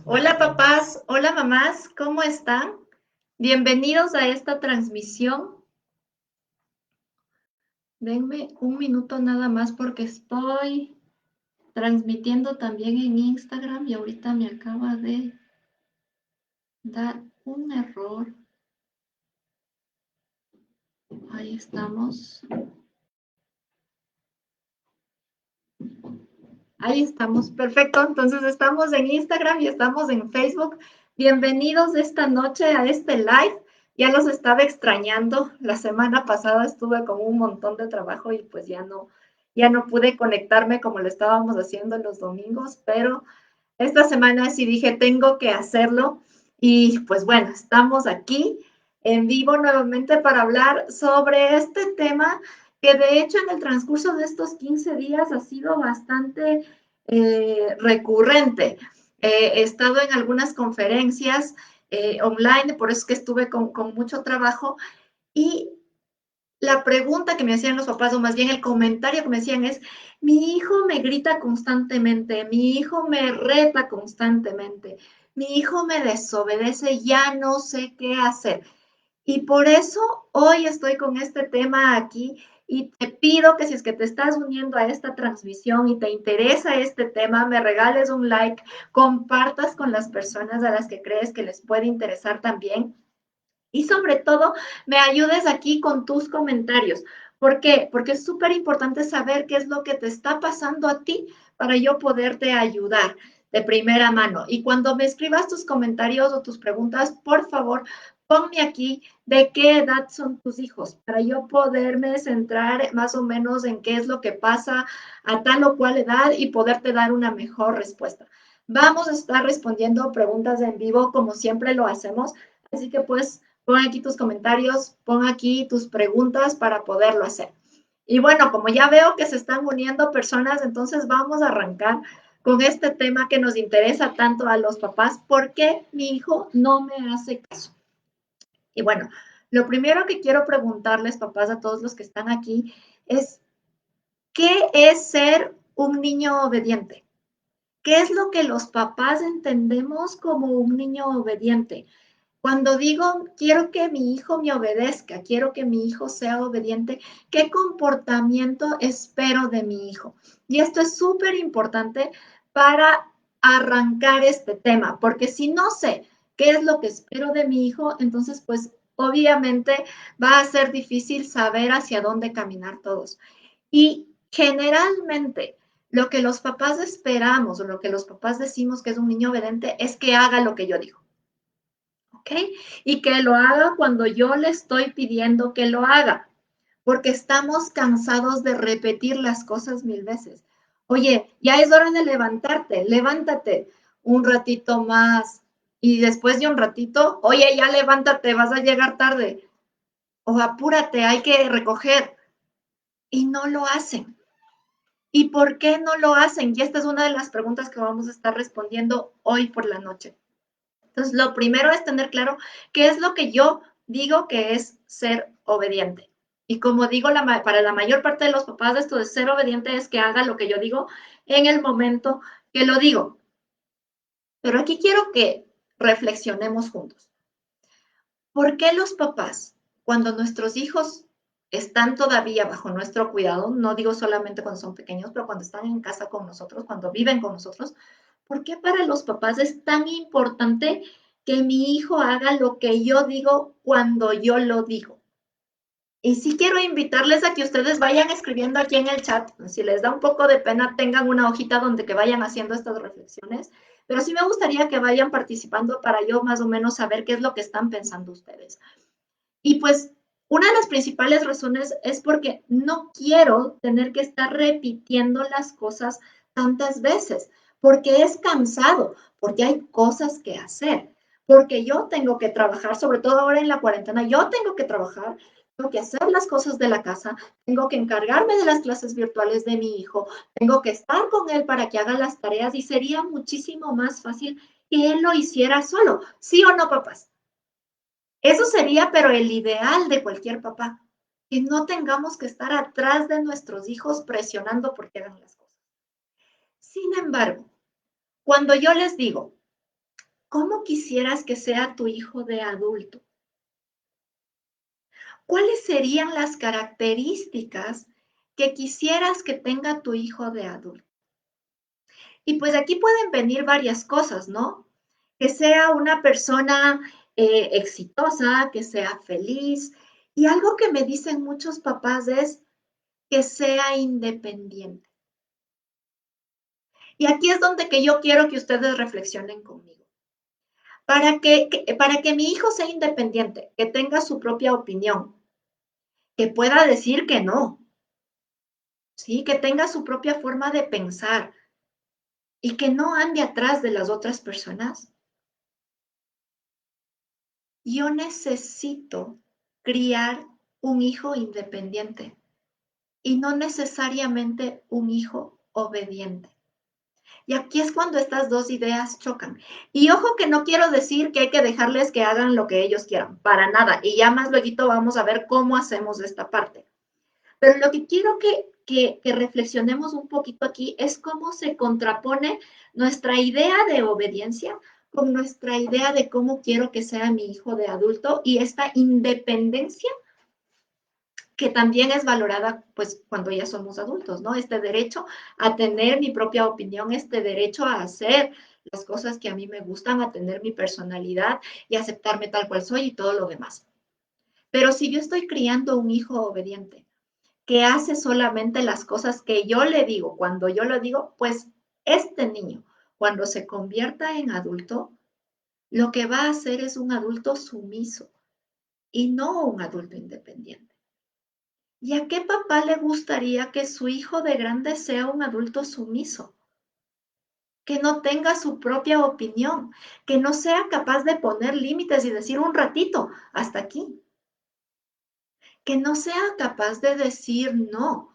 Hola papás, hola mamás, ¿cómo están? Bienvenidos a esta transmisión. Denme un minuto nada más porque estoy transmitiendo también en Instagram y ahorita me acaba de dar un error. Ahí estamos. Ahí estamos. Perfecto. Entonces estamos en Instagram y estamos en Facebook. Bienvenidos esta noche a este live. Ya los estaba extrañando. La semana pasada estuve con un montón de trabajo y pues ya no pude conectarme como lo estábamos haciendo los domingos, pero esta semana sí dije, tengo que hacerlo. Y pues bueno, estamos aquí en vivo nuevamente para hablar sobre este tema que de hecho en el transcurso de estos 15 días ha sido bastante recurrente. He estado en algunas conferencias online, por eso es que estuve con mucho trabajo y la pregunta que me hacían los papás, o más bien el comentario que me hacían es, mi hijo me grita constantemente, mi hijo me reta constantemente, mi hijo me desobedece, ya no sé qué hacer. Y por eso hoy estoy con este tema aquí y te pido que si es que te estás uniendo a esta transmisión y te interesa este tema, me regales un like, compartas con las personas a las que crees que les puede interesar también y sobre todo, me ayudes aquí con tus comentarios. ¿Por qué? Porque es súper importante saber qué es lo que te está pasando a ti para yo poderte ayudar de primera mano. Y cuando me escribas tus comentarios o tus preguntas, por favor, ponme aquí de qué edad son tus hijos para yo poderme centrar más o menos en qué es lo que pasa a tal o cual edad y poderte dar una mejor respuesta. Vamos a estar respondiendo preguntas en vivo como siempre lo hacemos. Así que pues pon aquí tus comentarios, pon aquí tus preguntas para poderlo hacer. Y bueno, como ya veo que se están uniendo personas, entonces vamos a arrancar con este tema que nos interesa tanto a los papás. ¿Por qué mi hijo no me hace caso? Y bueno, lo primero que quiero preguntarles, papás, a todos los que están aquí, es, ¿qué es ser un niño obediente? ¿Qué es lo que los papás entendemos como un niño obediente? Cuando digo, quiero que mi hijo me obedezca, quiero que mi hijo sea obediente, ¿qué comportamiento espero de mi hijo? Y esto es súper importante para arrancar este tema, porque si no sé qué es lo que espero de mi hijo, entonces pues obviamente va a ser difícil saber hacia dónde caminar todos. Y generalmente lo que los papás esperamos o lo que los papás decimos que es un niño obediente es que haga lo que yo digo. ¿Ok? Y que lo haga cuando yo le estoy pidiendo que lo haga, porque estamos cansados de repetir las cosas mil veces. Oye, ya es hora de levantarte, levántate un ratito más y después de un ratito, oye, ya levántate, vas a llegar tarde o apúrate, hay que recoger y no lo hacen. ¿Y por qué no lo hacen? Y esta es una de las preguntas que vamos a estar respondiendo hoy por la noche. Entonces, lo primero es tener claro qué es lo que yo digo que es ser obediente. Y como digo, para la mayor parte de los papás, esto de ser obediente es que haga lo que yo digo en el momento que lo digo. Pero aquí quiero que reflexionemos juntos. ¿Por qué los papás, cuando nuestros hijos están todavía bajo nuestro cuidado, no digo solamente cuando son pequeños, pero cuando están en casa con nosotros, cuando viven con nosotros, ¿por qué para los papás es tan importante que mi hijo haga lo que yo digo cuando yo lo digo? Y sí quiero invitarles a que ustedes vayan escribiendo aquí en el chat. Si les da un poco de pena, tengan una hojita donde que vayan haciendo estas reflexiones. Pero sí me gustaría que vayan participando para yo más o menos saber qué es lo que están pensando ustedes. Y pues una de las principales razones es porque no quiero tener que estar repitiendo las cosas tantas veces, porque es cansado, porque hay cosas que hacer, porque yo tengo que trabajar, sobre todo ahora en la cuarentena, yo tengo que trabajar, tengo que hacer las cosas de la casa, tengo que encargarme de las clases virtuales de mi hijo, tengo que estar con él para que haga las tareas y sería muchísimo más fácil que él lo hiciera solo. ¿Sí o no, papás? Eso sería, pero el ideal de cualquier papá, que no tengamos que estar atrás de nuestros hijos presionando porque hagan las cosas. Sin embargo, Cuando yo les digo, ¿cómo quisieras que sea tu hijo de adulto? ¿Cuáles serían las características que quisieras que tenga tu hijo de adulto? Y pues aquí pueden venir varias cosas, ¿no? Que sea una persona exitosa, que sea feliz. Y algo que me dicen muchos papás es que sea independiente. Y aquí es donde que yo quiero que ustedes reflexionen conmigo. Para que mi hijo sea independiente, que tenga su propia opinión, que pueda decir que no, ¿sí? Que tenga su propia forma de pensar y que no ande atrás de las otras personas, yo necesito criar un hijo independiente y no necesariamente un hijo obediente. Y aquí es cuando estas dos ideas chocan. Y ojo que no quiero decir que hay que dejarles que hagan lo que ellos quieran, para nada. Y ya más luego vamos a ver cómo hacemos esta parte. Pero lo que quiero que reflexionemos un poquito aquí es cómo se contrapone nuestra idea de obediencia con nuestra idea de cómo quiero que sea mi hijo de adulto y esta independencia que también es valorada pues cuando ya somos adultos, ¿no? Este derecho a tener mi propia opinión, este derecho a hacer las cosas que a mí me gustan, a tener mi personalidad y aceptarme tal cual soy y todo lo demás. Pero si yo estoy criando un hijo obediente, que hace solamente las cosas que yo le digo, cuando yo lo digo, pues este niño, cuando se convierta en adulto, lo que va a hacer es un adulto sumiso y no un adulto independiente. ¿Y a qué papá le gustaría que su hijo de grande sea un adulto sumiso? Que no tenga su propia opinión, que no sea capaz de poner límites y decir un ratito, hasta aquí. Que no sea capaz de decir no.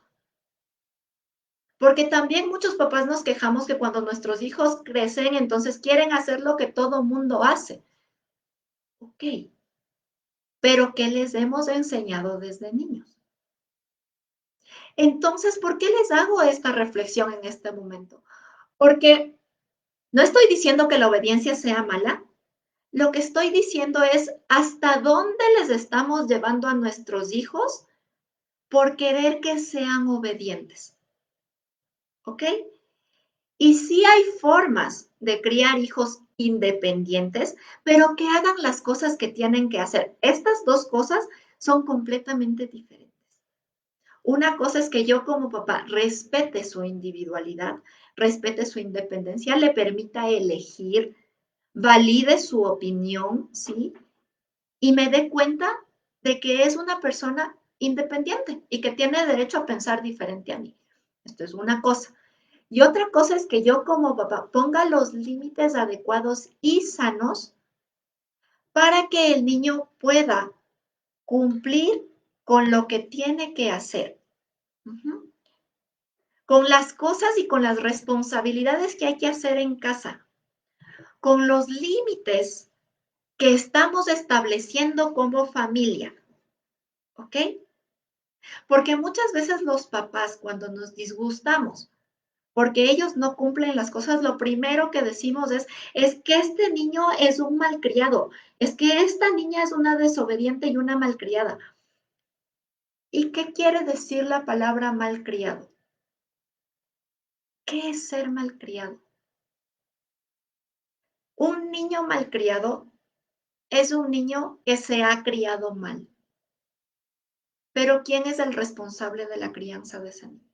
Porque también muchos papás nos quejamos que cuando nuestros hijos crecen, entonces quieren hacer lo que todo mundo hace. Ok, pero ¿qué les hemos enseñado desde niños? Entonces, ¿por qué les hago esta reflexión en este momento? Porque no estoy diciendo que la obediencia sea mala, lo que estoy diciendo es hasta dónde les estamos llevando a nuestros hijos por querer que sean obedientes. ¿Ok? Y sí hay formas de criar hijos independientes, pero que hagan las cosas que tienen que hacer. Estas dos cosas son completamente diferentes. Una cosa es que yo como papá respete su individualidad, respete su independencia, le permita elegir, valide su opinión, ¿sí? Y me dé cuenta de que es una persona independiente y que tiene derecho a pensar diferente a mí. Esto es una cosa. Y otra cosa es que yo como papá ponga los límites adecuados y sanos para que el niño pueda cumplir con lo que tiene que hacer. Ujú. Con las cosas y con las responsabilidades que hay que hacer en casa, con los límites que estamos estableciendo como familia, ¿ok? Porque muchas veces los papás, cuando nos disgustamos, porque ellos no cumplen las cosas, lo primero que decimos es que este niño es un malcriado, es que esta niña es una desobediente y una malcriada. ¿Y qué quiere decir la palabra malcriado? ¿Qué es ser malcriado? Un niño malcriado es un niño que se ha criado mal. Pero ¿quién es el responsable de la crianza de ese niño?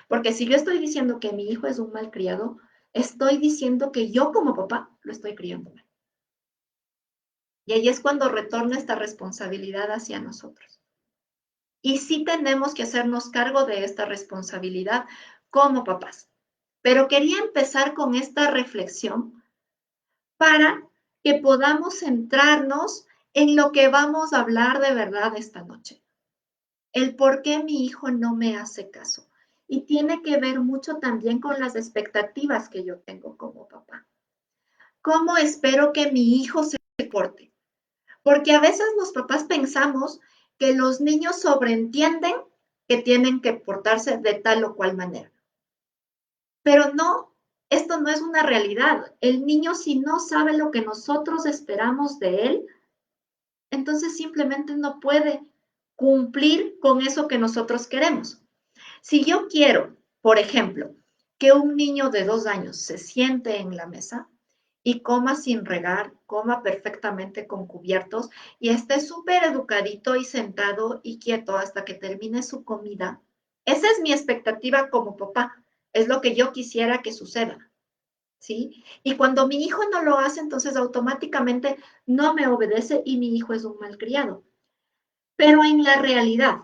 Porque si yo estoy diciendo que mi hijo es un malcriado, estoy diciendo que yo como papá lo estoy criando mal. Y ahí es cuando retorna esta responsabilidad hacia nosotros. Y sí tenemos que hacernos cargo de esta responsabilidad como papás. Pero quería empezar con esta reflexión para que podamos centrarnos en lo que vamos a hablar de verdad esta noche. El por qué mi hijo no me hace caso. Y tiene que ver mucho también con las expectativas que yo tengo como papá. ¿Cómo espero que mi hijo se porte? Porque a veces los papás pensamos que los niños sobreentienden que tienen que portarse de tal o cual manera. Pero no, esto no es una realidad. El niño, si no sabe lo que nosotros esperamos de él, entonces simplemente no puede cumplir con eso que nosotros queremos. Si yo quiero, por ejemplo, que un niño de 2 años se siente en la mesa y coma sin regar, coma perfectamente con cubiertos y esté súper educadito y sentado y quieto hasta que termine su comida, esa es mi expectativa como papá, es lo que yo quisiera que suceda. ¿Sí? Y cuando mi hijo no lo hace, entonces automáticamente no me obedece y mi hijo es un malcriado. Pero en la realidad,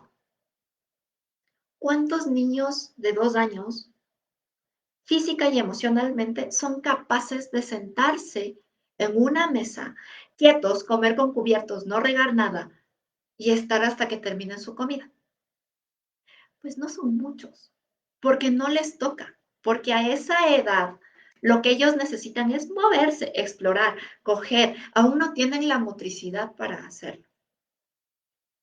¿cuántos niños de 2 años, física y emocionalmente, son capaces de sentarse en una mesa, quietos, comer con cubiertos, no regar nada y estar hasta que terminen su comida? Pues no son muchos, porque no les toca, porque a esa edad lo que ellos necesitan es moverse, explorar, coger, aún no tienen la motricidad para hacerlo.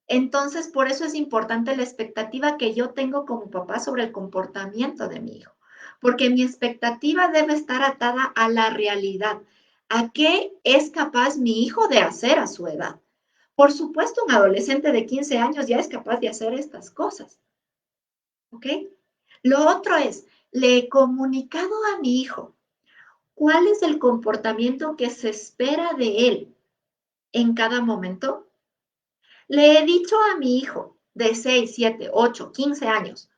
Entonces, por eso es importante la expectativa que yo tengo como papá sobre el comportamiento de mi hijo, porque mi expectativa debe estar atada a la realidad, a qué es capaz mi hijo de hacer a su edad. Por supuesto, un adolescente de 15 años ya es capaz de hacer estas cosas, ¿ok? Lo otro es, le he comunicado a mi hijo cuál es el comportamiento que se espera de él en cada momento. Le he dicho a mi hijo de 6, 7, 8, 15 años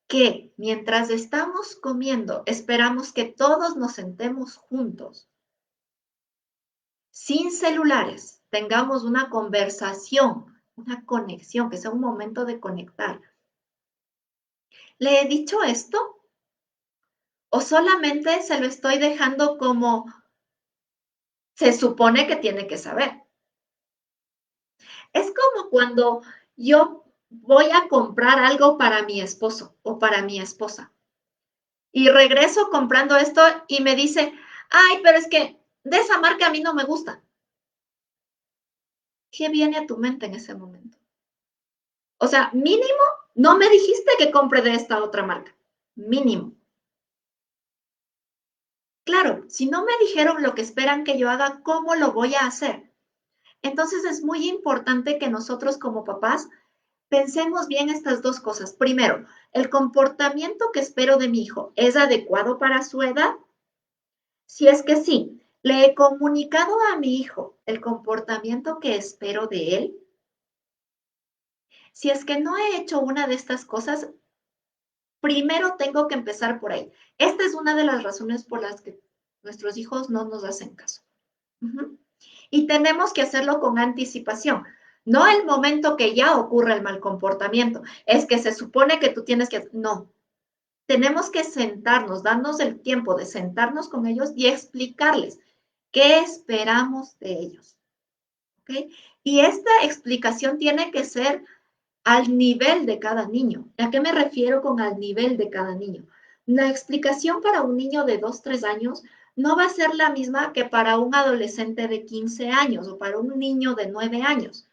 que mientras estamos comiendo esperamos que todos nos sentemos juntos, sin celulares, tengamos una conversación, una conexión, que sea un momento de conectar. ¿Le he dicho esto? ¿O solamente se lo estoy dejando como se supone que tiene que saber? Es como cuando yo voy a comprar algo para mi esposo o para mi esposa y regreso comprando esto y me dice, ay, pero es que de esa marca a mí no me gusta. ¿Qué viene a tu mente en ese momento? O sea, mínimo, no me dijiste que compre de esta otra marca. Mínimo. Claro, si no me dijeron lo que esperan que yo haga, ¿cómo lo voy a hacer? Entonces es muy importante que nosotros como papás pensemos bien estas dos cosas. Primero, ¿el comportamiento que espero de mi hijo es adecuado para su edad? Si es que sí, ¿le he comunicado a mi hijo el comportamiento que espero de él? Si es que no he hecho una de estas cosas, primero tengo que empezar por ahí. Esta es una de las razones por las que nuestros hijos no nos hacen caso. Ujú. Y tenemos que hacerlo con anticipación, no el momento que ya ocurre el mal comportamiento. Es que se supone que tú tienes que... No, tenemos que sentarnos, darnos el tiempo de sentarnos con ellos y explicarles qué esperamos de ellos. ¿Ok? Y esta explicación tiene que ser al nivel de cada niño. ¿A qué me refiero con al nivel de cada niño? La explicación para un niño de 2, 3 años no va a ser la misma que para un adolescente de 15 años o para un niño de 9 años.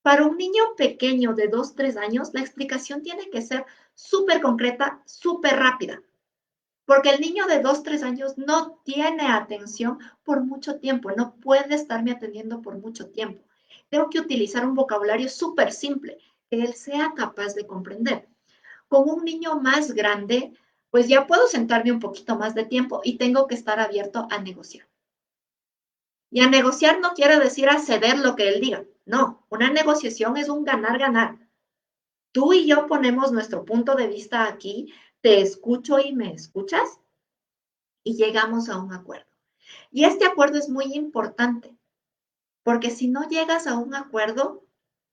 Para un niño pequeño de 2, 3 años, la explicación tiene que ser súper concreta, súper rápida, porque el niño de 2, 3 años no tiene atención por mucho tiempo, no puede estarme atendiendo por mucho tiempo. Tengo que utilizar un vocabulario súper simple que él sea capaz de comprender. Con un niño más grande, pues ya puedo sentarme un poquito más de tiempo y tengo que estar abierto a negociar. Y a negociar no quiere decir a ceder lo que él diga. No, una negociación es un ganar-ganar. Tú y yo ponemos nuestro punto de vista aquí, te escucho y me escuchas y llegamos a un acuerdo. Y este acuerdo es muy importante, porque si no llegas a un acuerdo,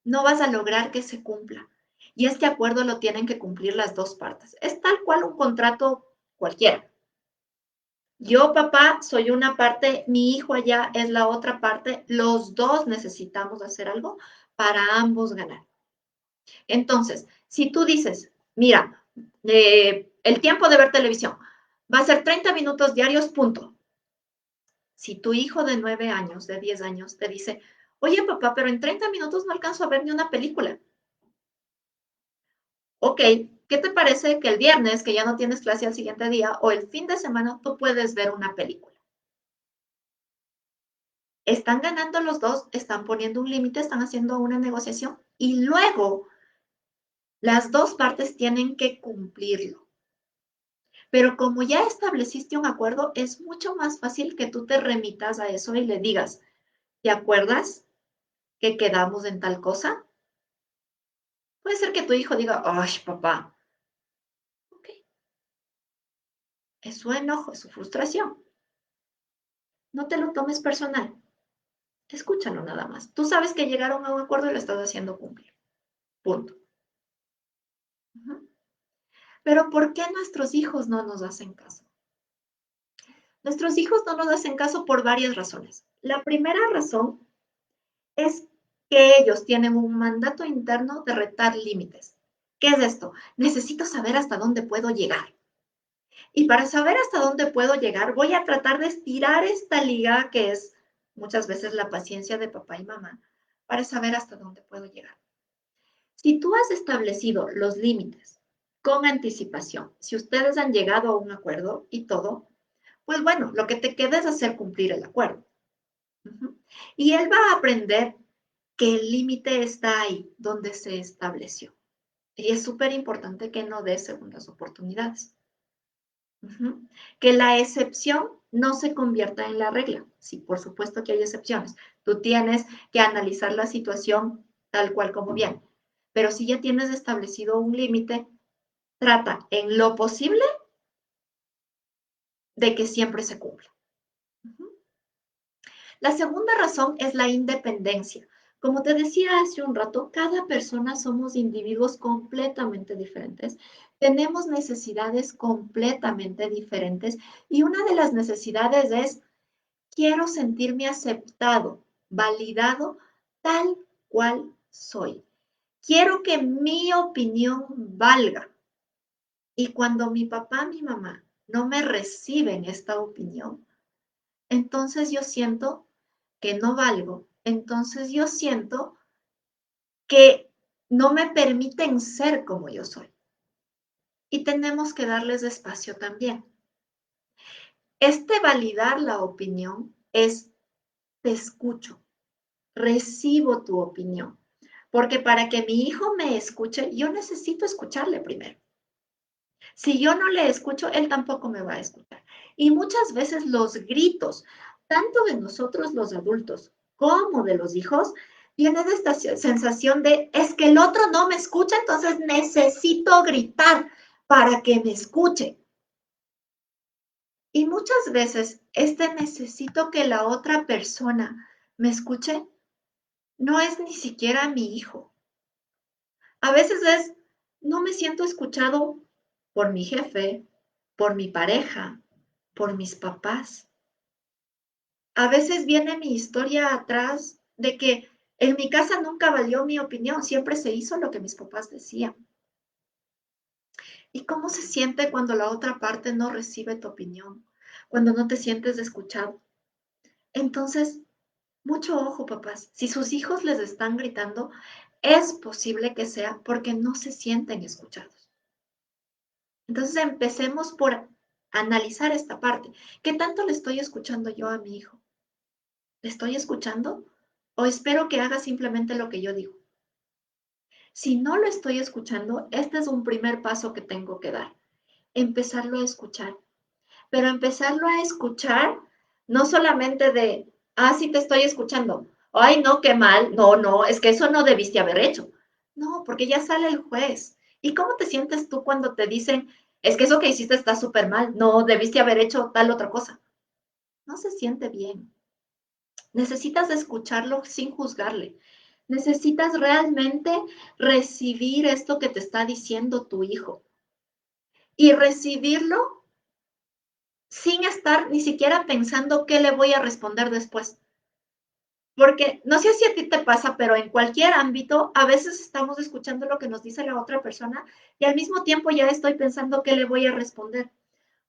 no vas a lograr que se cumpla. Y este acuerdo lo tienen que cumplir las dos partes. Es tal cual un contrato cualquiera. Yo, papá, soy una parte, mi hijo allá es la otra parte. Los dos necesitamos hacer algo para ambos ganar. Entonces, si tú dices, mira, el tiempo de ver televisión va a ser 30 minutos diarios, punto. Si tu hijo de 9 años, de 10 años, te dice, oye papá, pero en 30 minutos no alcanzo a ver ni una película. Ok, ¿qué te parece que el viernes, que ya no tienes clase al siguiente día, o el fin de semana, tú puedes ver una película? Están ganando los dos, están poniendo un límite, están haciendo una negociación y luego las dos partes tienen que cumplirlo. Pero como ya estableciste un acuerdo, es mucho más fácil que tú te remitas a eso y le digas, ¿te acuerdas que quedamos en tal cosa? Puede ser que tu hijo diga, ay, papá, ok, es su enojo, es su frustración. No te lo tomes personal, escúchalo nada más. Tú sabes que llegaron a un acuerdo y lo estás haciendo cumplir. Punto. Ujú. Pero ¿por qué nuestros hijos no nos hacen caso? Nuestros hijos no nos hacen caso por varias razones. La primera razón es que ellos tienen un mandato interno de retar límites. ¿Qué es esto? Necesito saber hasta dónde puedo llegar. Y para saber hasta dónde puedo llegar, voy a tratar de estirar esta liga que es muchas veces la paciencia de papá y mamá para saber hasta dónde puedo llegar. Si tú has establecido los límites con anticipación, si ustedes han llegado a un acuerdo y todo, pues bueno, lo que te queda es hacer cumplir el acuerdo. Ujú. Y él va a aprender que el límite está ahí, donde se estableció. Y es súper importante que no dé segundas oportunidades. Ujú. Que la excepción no se convierta en la regla. Sí, por supuesto que hay excepciones. Tú tienes que analizar la situación tal cual como viene. Pero si ya tienes establecido un límite, trata en lo posible de que siempre se cumpla. Ujú. La segunda razón es la independencia. Como te decía hace un rato, cada persona somos individuos completamente diferentes. Tenemos necesidades completamente diferentes y una de las necesidades es quiero sentirme aceptado, validado tal cual soy. Quiero que mi opinión valga. Y cuando mi papá, mi mamá no me reciben esta opinión, entonces yo siento que no valgo. Entonces yo siento que no me permiten ser como yo soy. Y tenemos que darles espacio también. Este validar la opinión es te escucho, recibo tu opinión. Porque para que mi hijo me escuche, yo necesito escucharle primero. Si yo no le escucho, él tampoco me va a escuchar. Y muchas veces los gritos, tanto de nosotros los adultos como de los hijos, viene de esta sensación de, es que el otro no me escucha, entonces necesito gritar para que me escuche. Y muchas veces este necesito que la otra persona me escuche no es ni siquiera mi hijo. A veces es, no me siento escuchado por mi jefe, por mi pareja, por mis papás. A veces viene mi historia atrás de que en mi casa nunca valió mi opinión, siempre se hizo lo que mis papás decían. ¿Y cómo se siente cuando la otra parte no recibe tu opinión? Cuando no te sientes escuchado. Entonces, mucho ojo, papás. Si sus hijos les están gritando, es posible que sea porque no se sienten escuchados. Entonces empecemos por analizar esta parte. ¿Qué tanto le estoy escuchando yo a mi hijo? ¿Le estoy escuchando? ¿O espero que haga simplemente lo que yo digo? Si no lo estoy escuchando, este es un primer paso que tengo que dar. Empezarlo a escuchar. Pero empezarlo a escuchar no solamente de, sí te estoy escuchando. Ay, no, qué mal. No, no, es que eso no debiste haber hecho. No, porque ya sale el juez. ¿Y cómo te sientes tú cuando te dicen, es que eso que hiciste está súper mal? No, debiste haber hecho tal otra cosa. No se siente bien. Necesitas escucharlo sin juzgarle. Necesitas realmente recibir esto que te está diciendo tu hijo y recibirlo sin estar ni siquiera pensando qué le voy a responder después. Porque no sé si a ti te pasa, pero en cualquier ámbito, a veces estamos escuchando lo que nos dice la otra persona y al mismo tiempo ya estoy pensando qué le voy a responder.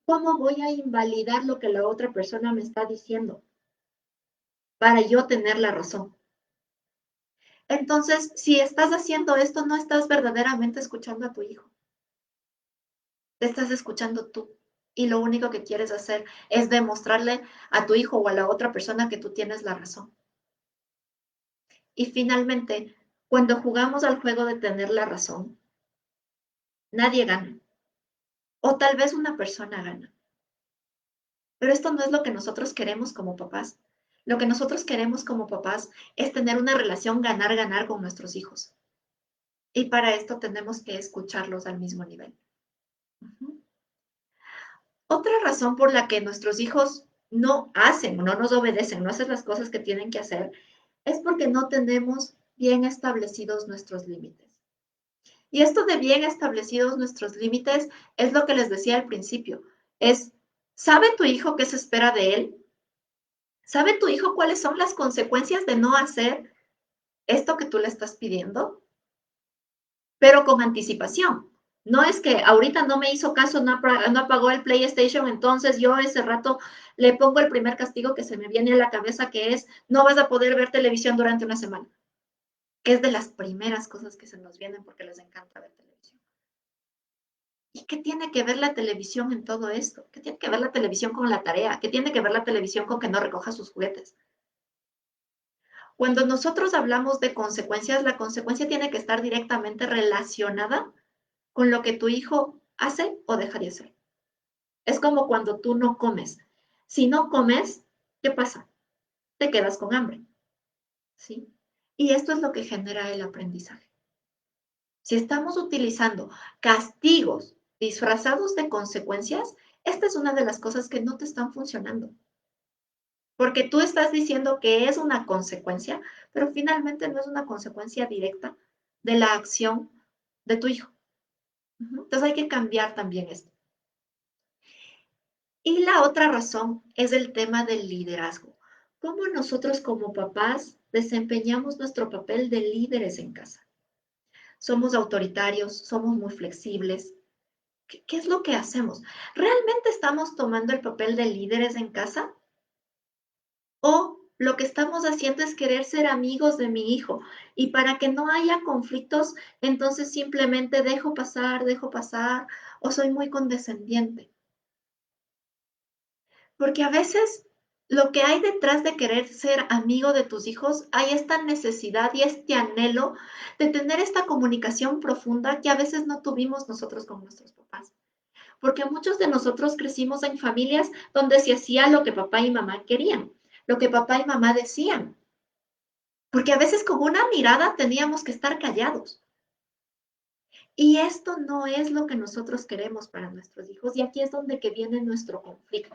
¿Cómo voy a invalidar lo que la otra persona me está diciendo para yo tener la razón? Entonces, si estás haciendo esto, no estás verdaderamente escuchando a tu hijo. Te estás escuchando tú. Y lo único que quieres hacer es demostrarle a tu hijo o a la otra persona que tú tienes la razón. Y finalmente, cuando jugamos al juego de tener la razón, nadie gana. O tal vez una persona gana. Pero esto no es lo que nosotros queremos como papás. Lo que nosotros queremos como papás es tener una relación ganar-ganar con nuestros hijos. Y para esto tenemos que escucharlos al mismo nivel. Ujú. Otra razón por la que nuestros hijos no hacen o no nos obedecen, no hacen las cosas que tienen que hacer, es porque no tenemos bien establecidos nuestros límites. Y esto de bien establecidos nuestros límites es lo que les decía al principio. Es, ¿sabe tu hijo qué se espera de él? ¿Sabe tu hijo cuáles son las consecuencias de no hacer esto que tú le estás pidiendo? Pero con anticipación. No es que ahorita no me hizo caso, no apagó el PlayStation, entonces yo ese rato le pongo el primer castigo que se me viene a la cabeza, que es no vas a poder ver televisión durante una semana, que es de las primeras cosas que se nos vienen porque les encanta ver televisión. ¿Y qué tiene que ver la televisión en todo esto? ¿Qué tiene que ver la televisión con la tarea? ¿Qué tiene que ver la televisión con que no recoja sus juguetes? Cuando nosotros hablamos de consecuencias, la consecuencia tiene que estar directamente relacionada con lo que tu hijo hace o deja de hacer. Es como cuando tú no comes. Si no comes, ¿qué pasa? Te quedas con hambre, ¿sí? Y esto es lo que genera el aprendizaje. Si estamos utilizando castigos disfrazados de consecuencias, esta es una de las cosas que no te están funcionando. Porque tú estás diciendo que es una consecuencia, pero finalmente no es una consecuencia directa de la acción de tu hijo. Entonces hay que cambiar también esto. Y la otra razón es el tema del liderazgo. ¿Cómo nosotros como papás desempeñamos nuestro papel de líderes en casa? Somos autoritarios, somos muy flexibles. ¿Qué es lo que hacemos? ¿Realmente estamos tomando el papel de líderes en casa? ¿O lo que estamos haciendo es querer ser amigos de mi hijo? Y para que no haya conflictos, entonces simplemente dejo pasar, o soy muy condescendiente. Porque a veces lo que hay detrás de querer ser amigo de tus hijos, hay esta necesidad y este anhelo de tener esta comunicación profunda que a veces no tuvimos nosotros con nuestros papás. Porque muchos de nosotros crecimos en familias donde se hacía lo que papá y mamá querían, lo que papá y mamá decían. Porque a veces con una mirada teníamos que estar callados. Y esto no es lo que nosotros queremos para nuestros hijos. Y aquí es donde que viene nuestro conflicto.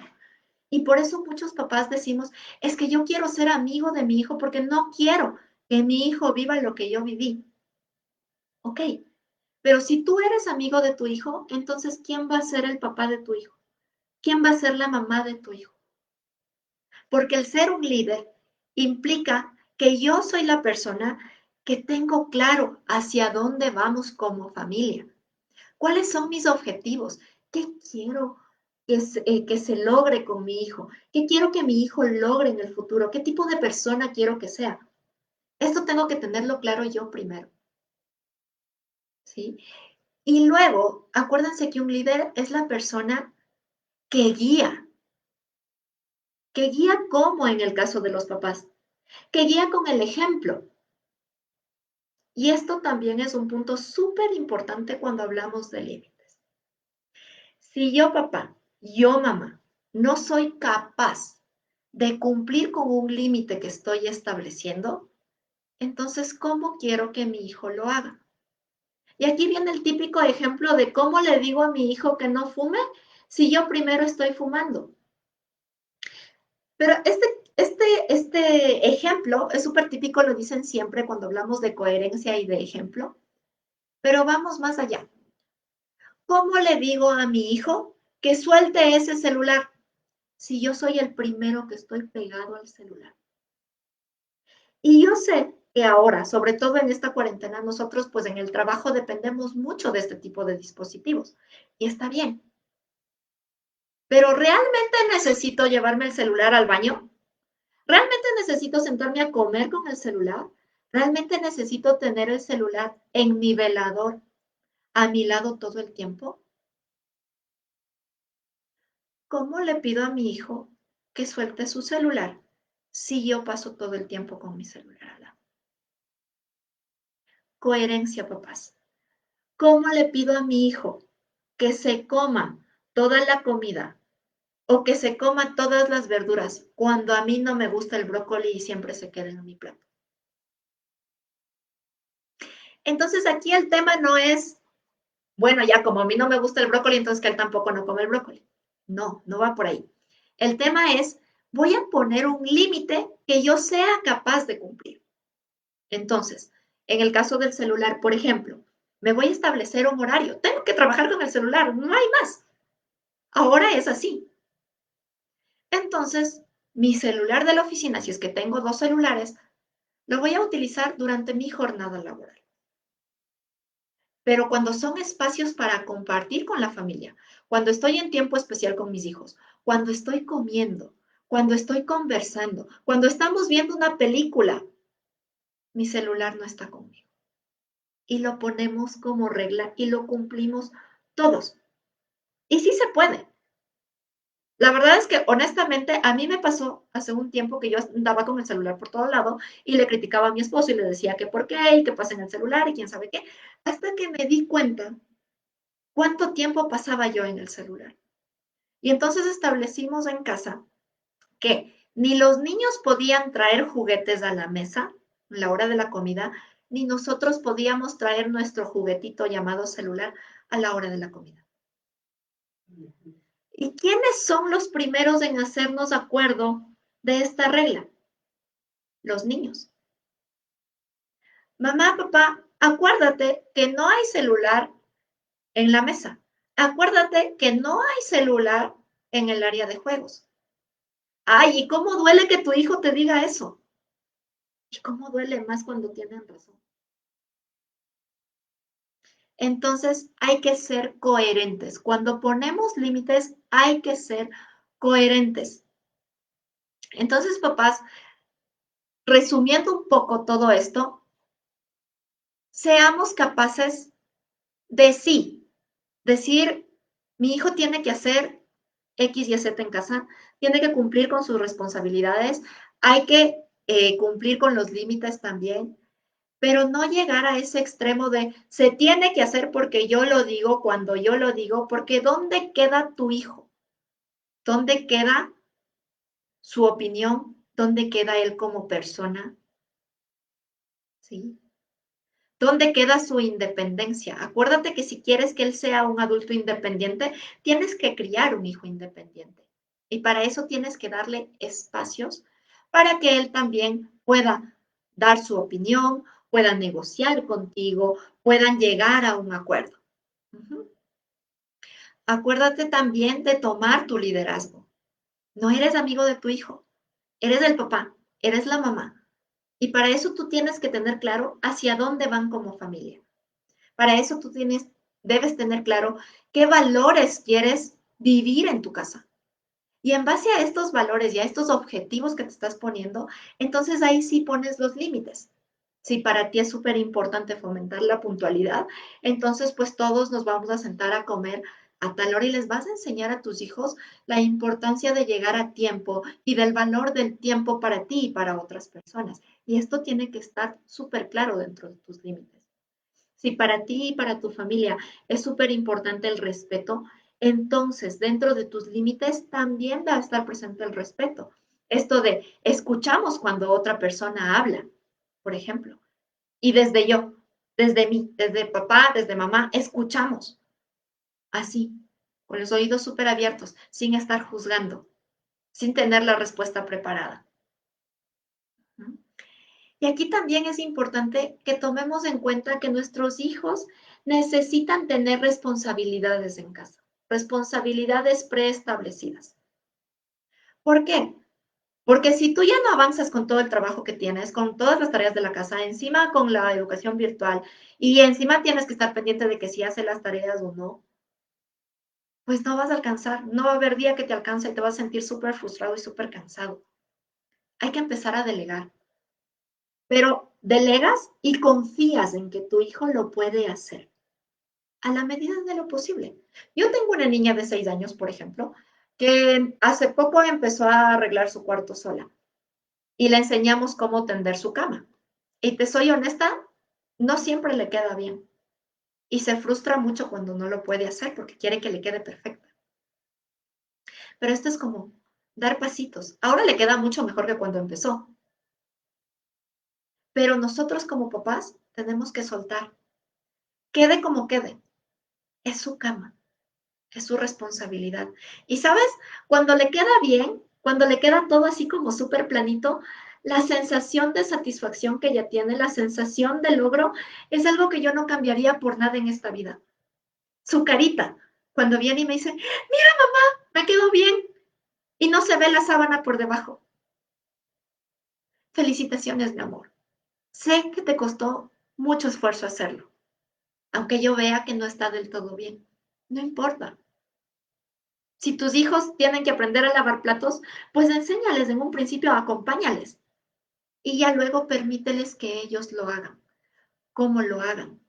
Y por eso muchos papás decimos, es que yo quiero ser amigo de mi hijo porque no quiero que mi hijo viva lo que yo viví. Ok, pero si tú eres amigo de tu hijo, entonces ¿quién va a ser el papá de tu hijo? ¿Quién va a ser la mamá de tu hijo? Porque el ser un líder implica que yo soy la persona que tengo claro hacia dónde vamos como familia. ¿Cuáles son mis objetivos? ¿Qué quiero que se logre con mi hijo? ¿Qué quiero que mi hijo logre en el futuro? ¿Qué tipo de persona quiero que sea? Esto tengo que tenerlo claro yo primero, ¿sí? Y luego, acuérdense que un líder es la persona que guía como en el caso de los papás, que guía con el ejemplo. Y esto también es un punto súper importante cuando hablamos de límites. Si yo, papá, yo, mamá, no soy capaz de cumplir con un límite que estoy estableciendo, entonces, ¿cómo quiero que mi hijo lo haga? Y aquí viene el típico ejemplo de cómo le digo a mi hijo que no fume si yo primero estoy fumando. Pero este ejemplo es súper típico, lo dicen siempre cuando hablamos de coherencia y de ejemplo, pero vamos más allá. ¿Cómo le digo a mi hijo que suelte ese celular si yo soy el primero que estoy pegado al celular? Y yo sé que ahora, sobre todo en esta cuarentena, nosotros pues en el trabajo dependemos mucho de este tipo de dispositivos. Y está bien. Pero ¿realmente necesito llevarme el celular al baño? ¿Realmente necesito sentarme a comer con el celular? ¿Realmente necesito tener el celular en mi velador a mi lado todo el tiempo? ¿Cómo le pido a mi hijo que suelte su celular si yo paso todo el tiempo con mi celular al lado? Coherencia, papás. ¿Cómo le pido a mi hijo que se coma toda la comida o que se coma todas las verduras cuando a mí no me gusta el brócoli y siempre se queda en mi plato? Entonces aquí el tema no es, bueno, ya como a mí no me gusta el brócoli, entonces que él tampoco no come el brócoli. No, no va por ahí. El tema es, voy a poner un límite que yo sea capaz de cumplir. Entonces, en el caso del celular, por ejemplo, me voy a establecer un horario. Tengo que trabajar con el celular, no hay más. Ahora es así. Entonces, mi celular de la oficina, si es que tengo dos celulares, lo voy a utilizar durante mi jornada laboral. Pero cuando son espacios para compartir con la familia, cuando estoy en tiempo especial con mis hijos, cuando estoy comiendo, cuando estoy conversando, cuando estamos viendo una película, mi celular no está conmigo. Y lo ponemos como regla y lo cumplimos todos. Y sí se puede. La verdad es que honestamente a mí me pasó hace un tiempo que yo andaba con el celular por todo lado y le criticaba a mi esposo y le decía que por qué y que pasa en el celular y quién sabe qué, hasta que me di cuenta cuánto tiempo pasaba yo en el celular. Y entonces establecimos en casa que ni los niños podían traer juguetes a la mesa a la hora de la comida, ni nosotros podíamos traer nuestro juguetito llamado celular a la hora de la comida. ¿Y quiénes son los primeros en hacernos acuerdo de esta regla? Los niños. Mamá, papá, acuérdate que no hay celular en la mesa. Acuérdate que no hay celular en el área de juegos. Ay, ¿y cómo duele que tu hijo te diga eso? ¿Y cómo duele más cuando tienen razón? Entonces, hay que ser coherentes. Cuando ponemos límites, hay que ser coherentes. Entonces, papás, resumiendo un poco todo esto, seamos capaces de sí, decir, mi hijo tiene que hacer X y Z en casa, tiene que cumplir con sus responsabilidades, hay que cumplir con los límites también, pero no llegar a ese extremo de se tiene que hacer porque yo lo digo, cuando yo lo digo, porque ¿dónde queda tu hijo? ¿Dónde queda su opinión? ¿Dónde queda él como persona? ¿Sí? ¿Dónde queda su independencia? Acuérdate que si quieres que él sea un adulto independiente, tienes que criar un hijo independiente. Y para eso tienes que darle espacios para que él también pueda dar su opinión, pueda negociar contigo, puedan llegar a un acuerdo. Ujú. Acuérdate también de tomar tu liderazgo. No eres amigo de tu hijo, eres el papá, eres la mamá. Y para eso tú tienes que tener claro hacia dónde van como familia. Para eso tú debes tener claro qué valores quieres vivir en tu casa. Y en base a estos valores y a estos objetivos que te estás poniendo, entonces ahí sí pones los límites. Si para ti es súper importante fomentar la puntualidad, entonces pues todos nos vamos a sentar a comer a tal hora y les vas a enseñar a tus hijos la importancia de llegar a tiempo y del valor del tiempo para ti y para otras personas. Y esto tiene que estar súper claro dentro de tus límites. Si para ti y para tu familia es súper importante el respeto, entonces dentro de tus límites también va a estar presente el respeto. Esto de escuchamos cuando otra persona habla, por ejemplo, y desde yo, desde mí, desde papá, desde mamá, escuchamos así, con los oídos súper abiertos, sin estar juzgando, sin tener la respuesta preparada. Y aquí también es importante que tomemos en cuenta que nuestros hijos necesitan tener responsabilidades en casa, responsabilidades preestablecidas. ¿Por qué? Porque si tú ya no avanzas con todo el trabajo que tienes, con todas las tareas de la casa, encima con la educación virtual y encima tienes que estar pendiente de que si hace las tareas o no, pues no vas a alcanzar, no va a haber día que te alcance y te vas a sentir súper frustrado y súper cansado. Hay que empezar a delegar. pero delegas y confías en que tu hijo lo puede hacer a la medida de lo posible. Yo tengo una niña de 6 años, por ejemplo, que hace poco empezó a arreglar su cuarto sola y le enseñamos cómo tender su cama. Y te soy honesta, no siempre le queda bien. Y se frustra mucho cuando no lo puede hacer porque quiere que le quede perfecta. Pero esto es como dar pasitos. Ahora le queda mucho mejor que cuando empezó. Pero nosotros como papás tenemos que soltar. Quede como quede. Es su cama. Es su responsabilidad. Y sabes, cuando le queda bien, cuando le queda todo así como súper planito, la sensación de satisfacción que ella tiene, la sensación de logro, es algo que yo no cambiaría por nada en esta vida. Su carita, cuando viene y me dice, mira mamá, me quedó bien, y no se ve la sábana por debajo. Felicitaciones, mi amor. Sé que te costó mucho esfuerzo hacerlo, aunque yo vea que no está del todo bien. No importa. Si tus hijos tienen que aprender a lavar platos, pues enséñales en un principio, acompáñales y ya luego permíteles que ellos lo hagan, cómo lo hagan.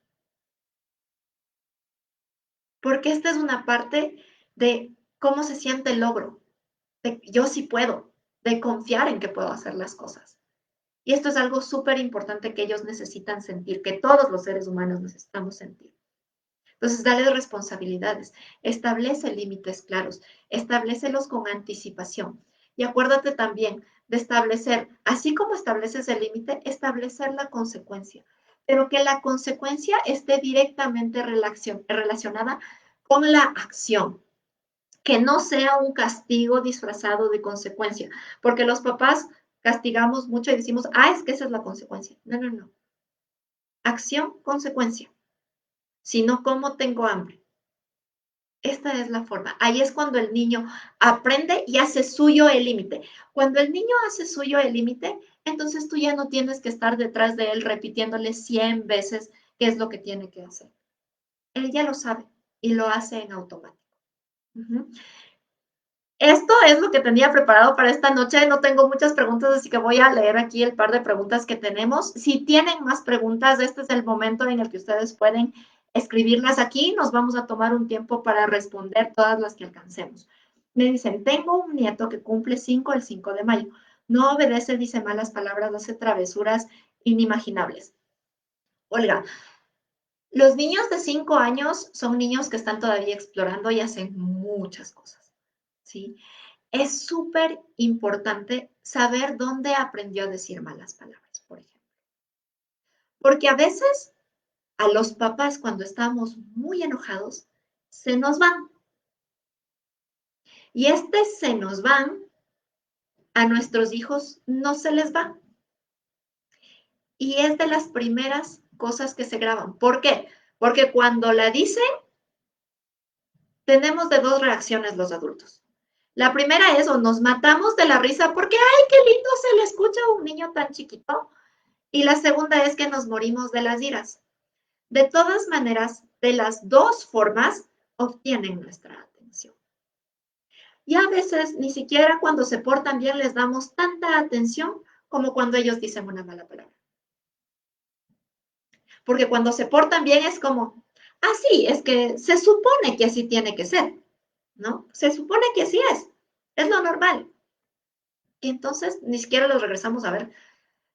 Porque esta es una parte de cómo se siente el logro, de yo sí puedo, de confiar en que puedo hacer las cosas. Y esto es algo súper importante que ellos necesitan sentir, que todos los seres humanos necesitamos sentir. Entonces, dale responsabilidades, establece límites claros, establecelos con anticipación. Y acuérdate también de establecer, así como estableces el límite, establecer la consecuencia, pero que la consecuencia esté directamente relacionada con la acción, que no sea un castigo disfrazado de consecuencia, porque los papás castigamos mucho y decimos, es que esa es la consecuencia. No, no, no. Acción, consecuencia. Si no como, tengo hambre. Esta es la forma. Ahí es cuando el niño aprende y hace suyo el límite. Cuando el niño hace suyo el límite, entonces tú ya no tienes que estar detrás de él repitiéndole 100 veces qué es lo que tiene que hacer. Él ya lo sabe y lo hace en automático. Uh-huh. Esto es lo que tenía preparado para esta noche. No tengo muchas preguntas, así que voy a leer aquí el par de preguntas que tenemos. Si tienen más preguntas, este es el momento en el que ustedes pueden escribirlas aquí. Nos vamos a tomar un tiempo para responder todas las que alcancemos. Me dicen, tengo un nieto que cumple 5 el 5 de mayo. No obedece, dice malas palabras, hace travesuras inimaginables. Olga, los niños de 5 años son niños que están todavía explorando y hacen muchas cosas, ¿sí? Es súper importante saber dónde aprendió a decir malas palabras, por ejemplo. Porque a veces a los papás cuando estamos muy enojados, se nos van. Y se nos van, a nuestros hijos no se les va. Y es de las primeras cosas que se graban. ¿Por qué? Porque cuando la dicen, tenemos de dos reacciones los adultos. La primera es o nos matamos de la risa porque, ¡ay, qué lindo se le escucha a un niño tan chiquito! Y la segunda es que nos morimos de las iras. De todas maneras, de las dos formas, obtienen nuestra atención. Y a veces ni siquiera cuando se portan bien les damos tanta atención como cuando ellos dicen una mala palabra. Porque cuando se portan bien es como, sí, es que se supone que así tiene que ser, ¿no? Se supone que así es lo normal. Y entonces ni siquiera los regresamos a ver.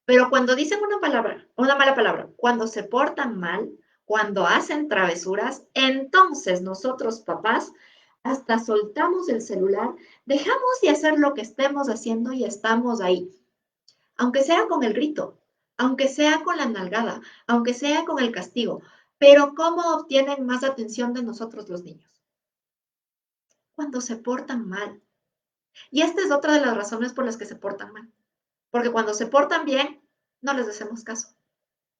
Pero cuando dicen una mala palabra, cuando se portan mal, cuando hacen travesuras, entonces nosotros papás hasta soltamos el celular, dejamos de hacer lo que estemos haciendo y estamos ahí. Aunque sea con el grito, aunque sea con la nalgada, aunque sea con el castigo. Pero ¿cómo obtienen más atención de nosotros los niños? Cuando se portan mal. Y esta es otra de las razones por las que se portan mal. Porque cuando se portan bien, no les hacemos caso.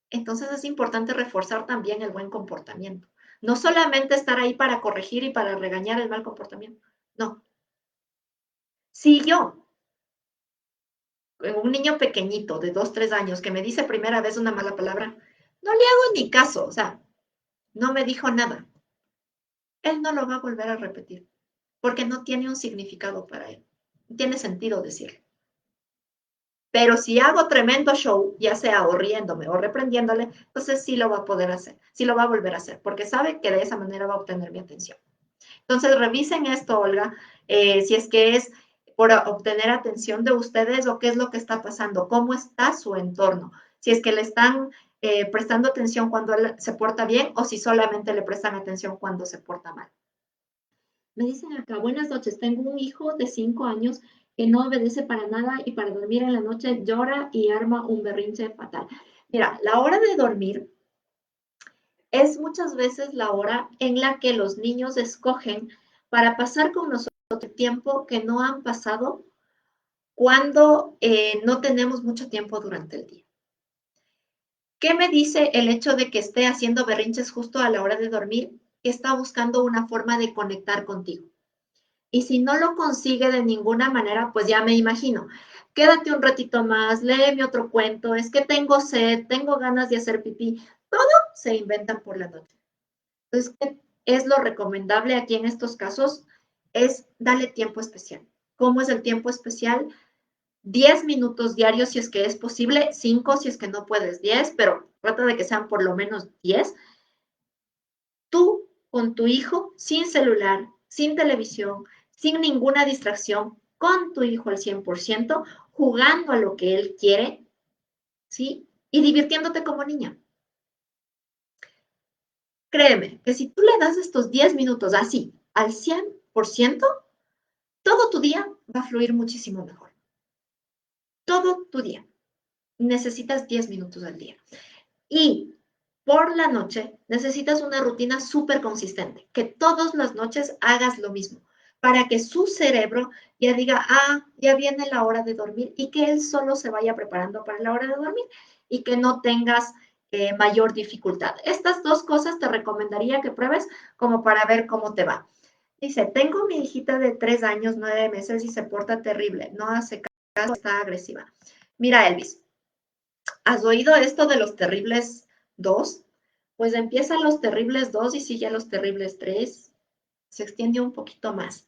Entonces es importante reforzar también el buen comportamiento. No solamente estar ahí para corregir y para regañar el mal comportamiento. No. Si yo, un niño pequeñito de 2, 3 años que me dice primera vez una mala palabra, no le hago ni caso, o sea, no me dijo nada. Él no lo va a volver a repetir porque no tiene un significado para él. No tiene sentido decirlo. Pero si hago tremendo show, ya sea o riéndome o reprendiéndole, entonces sí lo va a poder hacer, sí lo va a volver a hacer, porque sabe que de esa manera va a obtener mi atención. Entonces revisen esto, Olga, si es que es por obtener atención de ustedes o qué es lo que está pasando, cómo está su entorno, si es que le están prestando atención cuando él se porta bien o si solamente le prestan atención cuando se porta mal. Me dicen acá, buenas noches, tengo un hijo de 5 años que no obedece para nada y para dormir en la noche llora y arma un berrinche fatal. Mira, la hora de dormir es muchas veces la hora en la que los niños escogen para pasar con nosotros el tiempo que no han pasado cuando no tenemos mucho tiempo durante el día. ¿Qué me dice el hecho de que esté haciendo berrinches justo a la hora de dormir? Que está buscando una forma de conectar contigo. Y si no lo consigue de ninguna manera, pues ya me imagino. Quédate un ratito más, léeme otro cuento, es que tengo sed, tengo ganas de hacer pipí. Todo se inventan por la noche. Entonces, ¿qué es lo recomendable aquí en estos casos? Es darle tiempo especial. ¿Cómo es el tiempo especial? 10 minutos diarios si es que es posible, 5 si es que no puedes 10, pero trata de que sean por lo menos 10. Tú con tu hijo, sin celular, sin televisión, sin ninguna distracción, con tu hijo al 100%, jugando a lo que él quiere, ¿sí? Y divirtiéndote como niña. Créeme que si tú le das estos 10 minutos así, al 100%, todo tu día va a fluir muchísimo mejor. Todo tu día. Necesitas 10 minutos al día. Y por la noche necesitas una rutina súper consistente, que todas las noches hagas lo mismo, para que su cerebro ya diga, ya viene la hora de dormir y que él solo se vaya preparando para la hora de dormir y que no tengas mayor dificultad. Estas dos cosas te recomendaría que pruebes como para ver cómo te va. Dice, tengo mi hijita de 3 años, 9 meses y se porta terrible, no hace caso, está agresiva. Mira, Elvis, ¿has oído esto de los terribles dos? Pues empiezan los terribles dos y sigue a los terribles tres. Se extiende un poquito más.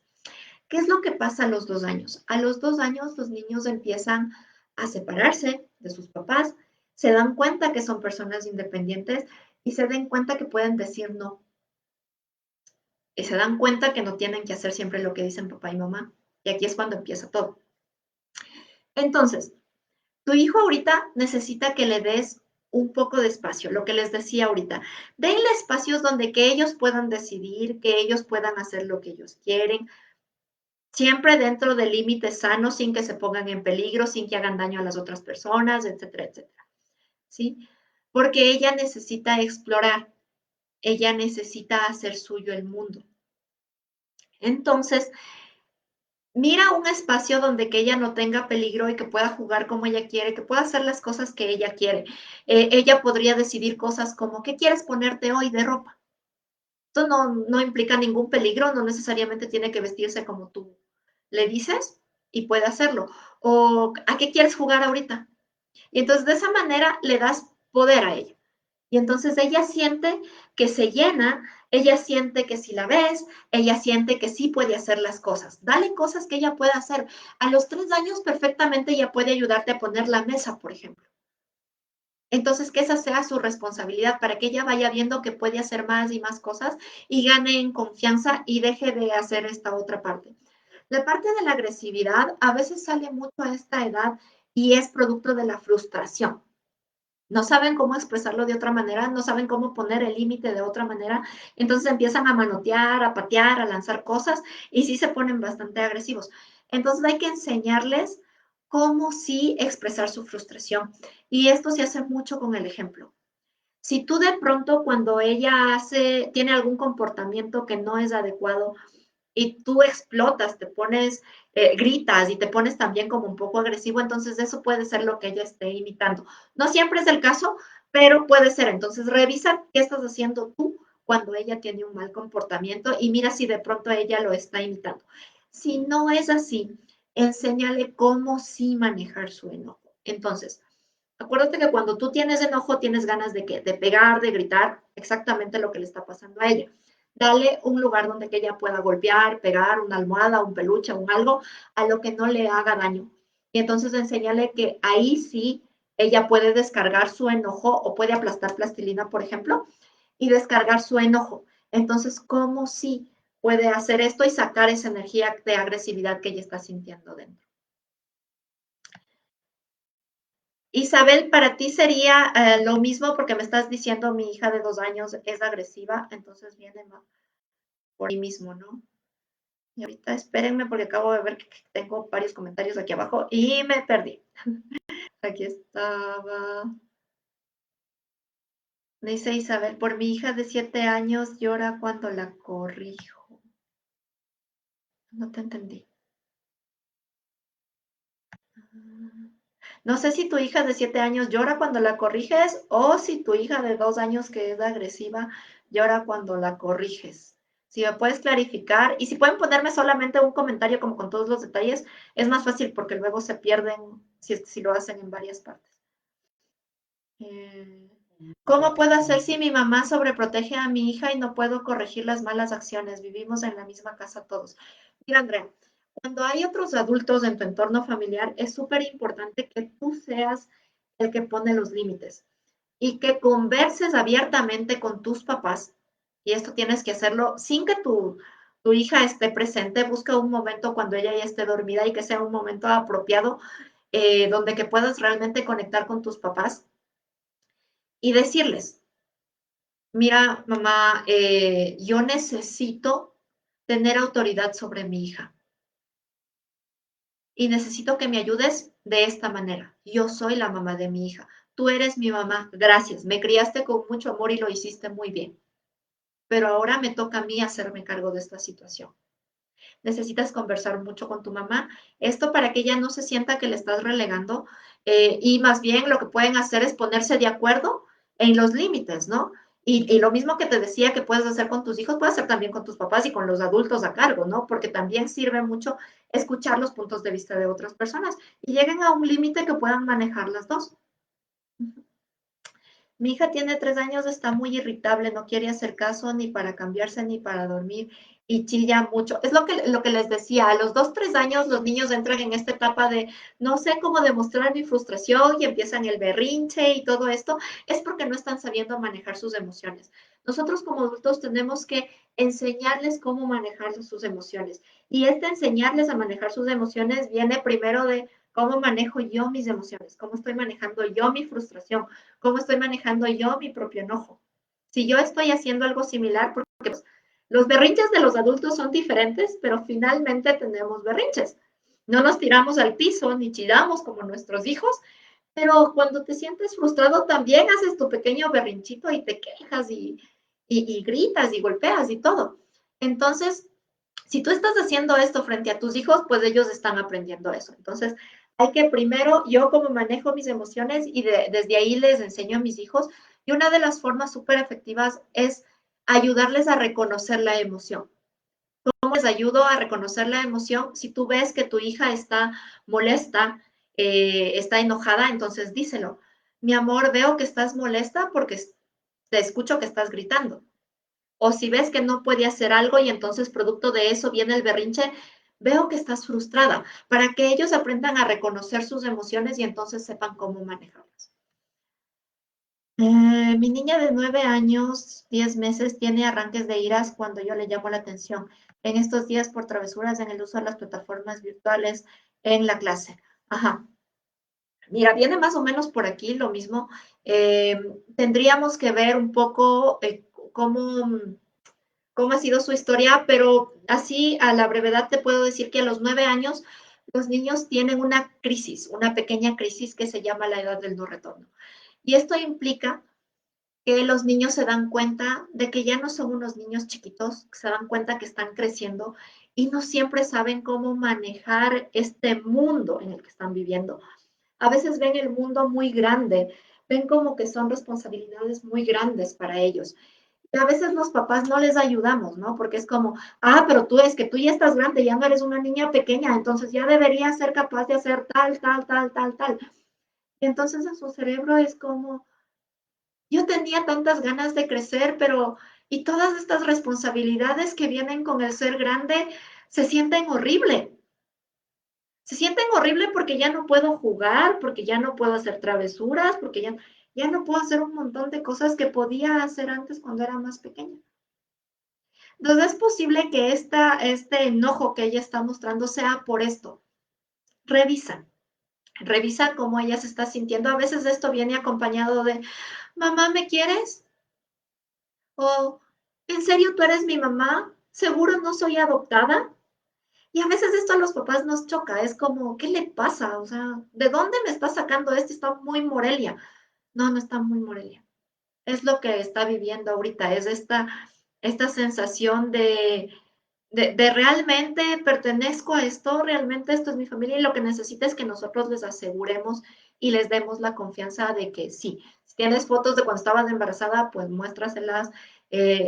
¿Qué es lo que pasa a los 2 años? A los 2 años los niños empiezan a separarse de sus papás, se dan cuenta que son personas independientes y se dan cuenta que pueden decir no. Y se dan cuenta que no tienen que hacer siempre lo que dicen papá y mamá. Y aquí es cuando empieza todo. Entonces, tu hijo ahorita necesita que le des un poco de espacio, lo que les decía ahorita. Denle espacios donde que ellos puedan decidir, que ellos puedan hacer lo que ellos quieren, siempre dentro de límites sanos, sin que se pongan en peligro, sin que hagan daño a las otras personas, etcétera, etcétera. ¿Sí? Porque ella necesita explorar, ella necesita hacer suyo el mundo. Entonces, mira un espacio donde que ella no tenga peligro y que pueda jugar como ella quiere, que pueda hacer las cosas que ella quiere. Ella podría decidir cosas como, ¿qué quieres ponerte hoy de ropa? Esto no implica ningún peligro, no necesariamente tiene que vestirse como tú le dices y puede hacerlo. O, ¿a qué quieres jugar ahorita? Y entonces de esa manera le das poder a ella. Y entonces ella siente que se llena, ella siente que si la ves, ella siente que sí puede hacer las cosas. Dale cosas que ella pueda hacer. A los 3 años perfectamente ella puede ayudarte a poner la mesa, por ejemplo. Entonces, que esa sea su responsabilidad para que ella vaya viendo que puede hacer más y más cosas y gane en confianza y deje de hacer esta otra parte. La parte de la agresividad a veces sale mucho a esta edad y es producto de la frustración. No saben cómo expresarlo de otra manera, no saben cómo poner el límite de otra manera, entonces empiezan a manotear, a patear, a lanzar cosas y sí se ponen bastante agresivos. Entonces hay que enseñarles cómo sí expresar su frustración y esto se hace mucho con el ejemplo. Si tú de pronto cuando ella tiene algún comportamiento que no es adecuado, y tú explotas, te pones, gritas y te pones también como un poco agresivo, entonces eso puede ser lo que ella esté imitando. No siempre es el caso, pero puede ser. Entonces revisa qué estás haciendo tú cuando ella tiene un mal comportamiento y mira si de pronto ella lo está imitando. Si no es así, enséñale cómo sí manejar su enojo. Entonces, acuérdate que cuando tú tienes enojo, tienes ganas de qué? De pegar, de gritar, exactamente lo que le está pasando a ella. Dale un lugar donde que ella pueda golpear, pegar, una almohada, un peluche, un algo, a lo que no le haga daño. Y entonces enséñale que ahí sí ella puede descargar su enojo o puede aplastar plastilina, por ejemplo, y descargar su enojo. Entonces, ¿cómo sí puede hacer esto y sacar esa energía de agresividad que ella está sintiendo dentro? Isabel, para ti sería lo mismo porque me estás diciendo mi hija de 2 años es agresiva, entonces viene por ahí mismo, ¿no? Y ahorita espérenme porque acabo de ver que tengo varios comentarios aquí abajo y me perdí. Aquí estaba. Me dice Isabel, por mi hija de 7 años llora cuando la corrijo. No te entendí. No sé si tu hija de 7 años llora cuando la corriges o si tu hija de 2 años que es agresiva llora cuando la corriges. Si me puedes clarificar y si pueden ponerme solamente un comentario como con todos los detalles, es más fácil porque luego se pierden si lo hacen en varias partes. Eh, ¿Cómo puedo hacer si mi mamá sobreprotege a mi hija y no puedo corregir las malas acciones? Vivimos en la misma casa todos. Mira, Andrea, cuando hay otros adultos en tu entorno familiar, es súper importante que tú seas el que pone los límites y que converses abiertamente con tus papás. Y esto tienes que hacerlo sin que tu hija esté presente. Busca un momento cuando ella ya esté dormida y que sea un momento apropiado donde que puedas realmente conectar con tus papás y decirles, mira, mamá, yo necesito tener autoridad sobre mi hija y necesito que me ayudes de esta manera. Yo soy la mamá de mi hija. Tú eres mi mamá. Gracias. Me criaste con mucho amor y lo hiciste muy bien. Pero ahora me toca a mí hacerme cargo de esta situación. Necesitas conversar mucho con tu mamá. Esto para que ella no se sienta que le estás relegando y más bien lo que pueden hacer es ponerse de acuerdo en los límites, ¿no? Y lo mismo que te decía que puedes hacer con tus hijos, puedes hacer también con tus papás y con los adultos a cargo, ¿no? Porque también sirve mucho escuchar los puntos de vista de otras personas y lleguen a un límite que puedan manejar las dos. Mi hija tiene 3 años, está muy irritable, no quiere hacer caso ni para cambiarse ni para dormir y chilla mucho. Es lo que les decía, a los 2, 3 años los niños entran en esta etapa de no sé cómo demostrar mi frustración y empiezan el berrinche y todo esto. Es porque no están sabiendo manejar sus emociones. Nosotros como adultos tenemos que enseñarles cómo manejar sus emociones. Y este enseñarles a manejar sus emociones viene primero de cómo manejo yo mis emociones, cómo estoy manejando yo mi frustración, cómo estoy manejando yo mi propio enojo. Si yo estoy haciendo algo similar, porque pues, los berrinches de los adultos son diferentes, pero finalmente tenemos berrinches. No nos tiramos al piso ni chillamos como nuestros hijos, pero cuando te sientes frustrado también haces tu pequeño berrinchito y te quejas y gritas y golpeas y todo. Entonces, si tú estás haciendo esto frente a tus hijos, pues ellos están aprendiendo eso. Entonces, hay que primero, yo como manejo mis emociones y desde ahí les enseño a mis hijos. Y una de las formas súper efectivas es ayudarles a reconocer la emoción. ¿Cómo les ayudo a reconocer la emoción? Si tú ves que tu hija está molesta, está enojada, entonces díselo. Mi amor, veo que estás molesta porque te escucho que estás gritando. O si ves que no puede hacer algo y entonces producto de eso viene el berrinche, veo que estás frustrada, para que ellos aprendan a reconocer sus emociones y entonces sepan cómo manejarlas. Mi niña de 9 años, 10 meses, tiene arranques de iras cuando yo le llamo la atención. En estos días por travesuras en el uso de las plataformas virtuales en la clase. Ajá. Mira, viene más o menos por aquí lo mismo. Tendríamos que ver un poco cómo ha sido su historia, pero así a la brevedad te puedo decir que a los 9 años los niños tienen una crisis, una pequeña crisis que se llama la edad del no retorno. Y esto implica que los niños se dan cuenta de que ya no son unos niños chiquitos, se dan cuenta que están creciendo y no siempre saben cómo manejar este mundo en el que están viviendo. A veces ven el mundo muy grande, ven como que son responsabilidades muy grandes para ellos. Y a veces los papás no les ayudamos, ¿no? Porque es como, pero tú es que tú ya estás grande, ya no eres una niña pequeña, entonces ya deberías ser capaz de hacer tal, tal, tal, tal, tal. Y entonces en su cerebro es como, yo tenía tantas ganas de crecer, pero y todas estas responsabilidades que vienen con el ser grande se sienten horrible. Se sienten horrible horrible porque ya no puedo jugar, porque ya no puedo hacer travesuras, porque ya no puedo hacer un montón de cosas que podía hacer antes cuando era más pequeña. Entonces es posible que este enojo que ella está mostrando sea por esto. Revisa, revisa cómo ella se está sintiendo. A veces esto viene acompañado de, mamá, ¿me quieres? O, ¿en serio tú eres mi mamá? ¿Seguro no soy adoptada? Y a veces esto a los papás nos choca, es como, ¿qué le pasa? O sea, ¿de dónde me está sacando esto? Está muy Morelia. No, no está muy Morelia. Es lo que está viviendo ahorita, es esta sensación de realmente pertenezco a esto, realmente esto es mi familia y lo que necesita es que nosotros les aseguremos y les demos la confianza de que sí. Si tienes fotos de cuando estabas embarazada, pues muéstraselas,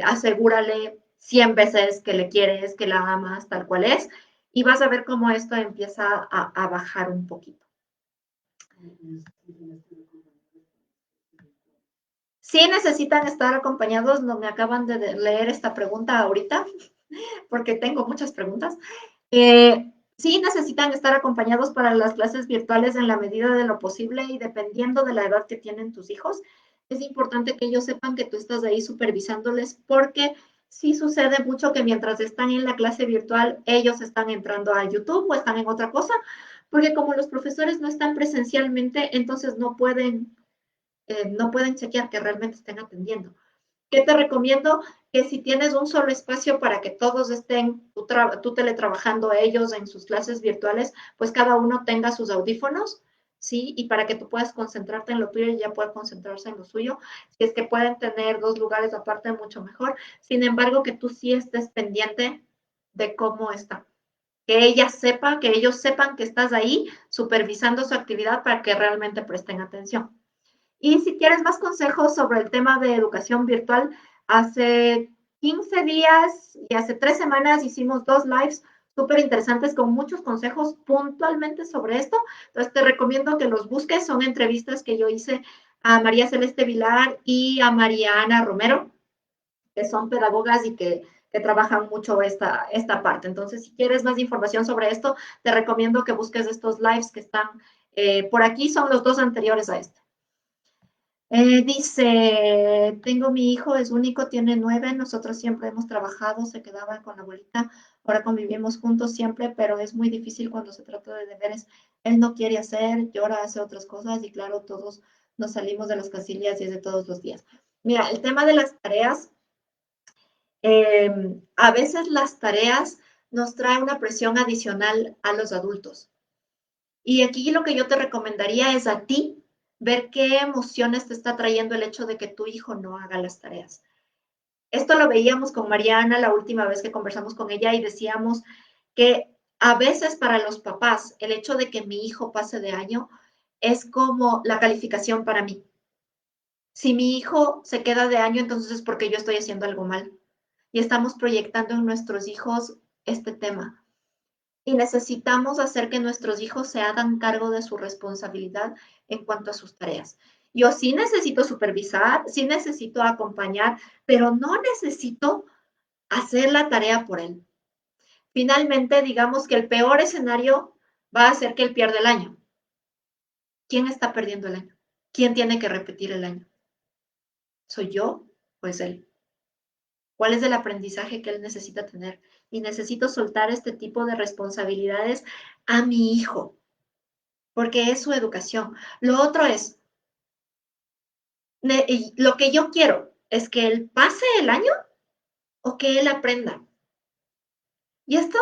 asegúrale 100 veces que le quieres, que la amas tal cual es y vas a ver cómo esto empieza a bajar un poquito. Sí necesitan estar acompañados, no me acaban de leer esta pregunta ahorita, porque tengo muchas preguntas. Sí necesitan estar acompañados para las clases virtuales en la medida de lo posible y dependiendo de la edad que tienen tus hijos. Es importante que ellos sepan que tú estás ahí supervisándoles porque sí sucede mucho que mientras están en la clase virtual, ellos están entrando a YouTube o están en otra cosa, porque como los profesores no están presencialmente, entonces no pueden chequear que realmente estén atendiendo. ¿Qué te recomiendo? Que si tienes un solo espacio para que todos estén, tú teletrabajando ellos en sus clases virtuales, pues cada uno tenga sus audífonos, ¿sí? Y para que tú puedas concentrarte en lo tuyo y ya pueda concentrarse en lo suyo. Si es que pueden tener dos lugares aparte, mucho mejor. Sin embargo, que tú sí estés pendiente de cómo está. Que ella sepa, que ellos sepan que estás ahí supervisando su actividad para que realmente presten atención. Y si quieres más consejos sobre el tema de educación virtual, hace 15 días y hace 3 semanas hicimos 2 lives súper interesantes con muchos consejos puntualmente sobre esto. Entonces te recomiendo que los busques. Son entrevistas que yo hice a María Celeste Vilar y a María Ana Romero, que son pedagogas y que trabajan mucho esta parte. Entonces, si quieres más información sobre esto, te recomiendo que busques estos lives que están por aquí. Son los 2 anteriores a este. Dice, tengo mi hijo, es único, tiene 9, nosotros siempre hemos trabajado, se quedaba con la abuelita, ahora convivimos juntos siempre, pero es muy difícil cuando se trata de deberes. Él no quiere hacer, llora, hace otras cosas y claro, todos nos salimos de las casillas y es de todos los días. Mira, el tema de las tareas, a veces las tareas nos traen una presión adicional a los adultos. Y aquí lo que yo te recomendaría es a ti ver qué emociones te está trayendo el hecho de que tu hijo no haga las tareas. Esto lo veíamos con Mariana la última vez que conversamos con ella y decíamos que a veces para los papás el hecho de que mi hijo pase de año es como la calificación para mí. Si mi hijo se queda de año, entonces es porque yo estoy haciendo algo mal. Y estamos proyectando en nuestros hijos este tema y necesitamos hacer que nuestros hijos se hagan cargo de su responsabilidad en cuanto a sus tareas. Yo sí necesito supervisar, sí necesito acompañar, pero no necesito hacer la tarea por él. Finalmente, digamos que el peor escenario va a ser que él pierda el año. ¿Quién está perdiendo el año? ¿Quién tiene que repetir el año? ¿Soy yo o es él? ¿Cuál es el aprendizaje que él necesita tener? Y necesito soltar este tipo de responsabilidades a mi hijo, porque es su educación. Lo otro es, lo que yo quiero es que él pase el año o que él aprenda. Y esto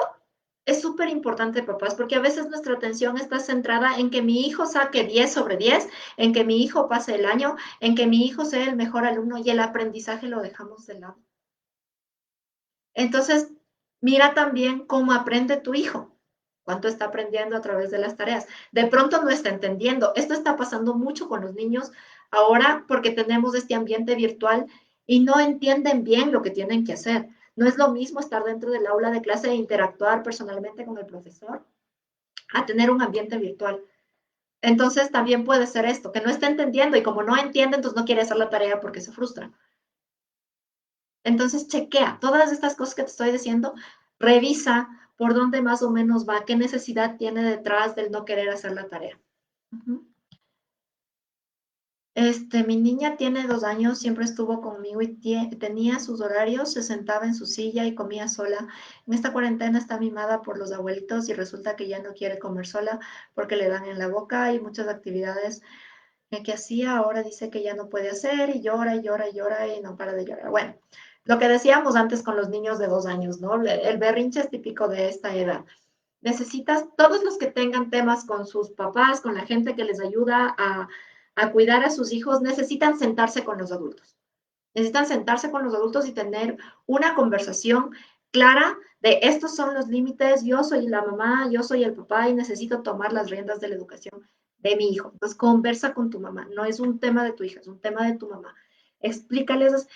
es súper importante, papás, porque a veces nuestra atención está centrada en que mi hijo saque 10 sobre 10, en que mi hijo pase el año, en que mi hijo sea el mejor alumno y el aprendizaje lo dejamos de lado. Entonces, mira también cómo aprende tu hijo, cuánto está aprendiendo a través de las tareas. De pronto no está entendiendo. Esto está pasando mucho con los niños ahora porque tenemos este ambiente virtual y no entienden bien lo que tienen que hacer. No es lo mismo estar dentro del aula de clase e interactuar personalmente con el profesor a tener un ambiente virtual. Entonces también puede ser esto, que no está entendiendo y como no entiende, entonces no quiere hacer la tarea porque se frustra. Entonces chequea todas estas cosas que te estoy diciendo, revisa, por dónde más o menos va, qué necesidad tiene detrás del no querer hacer la tarea. Mi niña tiene 2 años, siempre estuvo conmigo y tenía sus horarios, se sentaba en su silla y comía sola. En esta cuarentena está mimada por los abuelitos y resulta que ya no quiere comer sola porque le dan en la boca y muchas actividades que hacía, ahora dice que ya no puede hacer y llora y llora y llora y no para de llorar. Bueno, lo que decíamos antes con los niños de 2 años, ¿no? El berrinche es típico de esta edad. Necesitas, todos los que tengan temas con sus papás, con la gente que les ayuda a cuidar a sus hijos, necesitan sentarse con los adultos. Necesitan sentarse con los adultos y tener una conversación clara de estos son los límites, yo soy la mamá, yo soy el papá y necesito tomar las riendas de la educación de mi hijo. Entonces, conversa con tu mamá, no es un tema de tu hija, es un tema de tu mamá. Explícales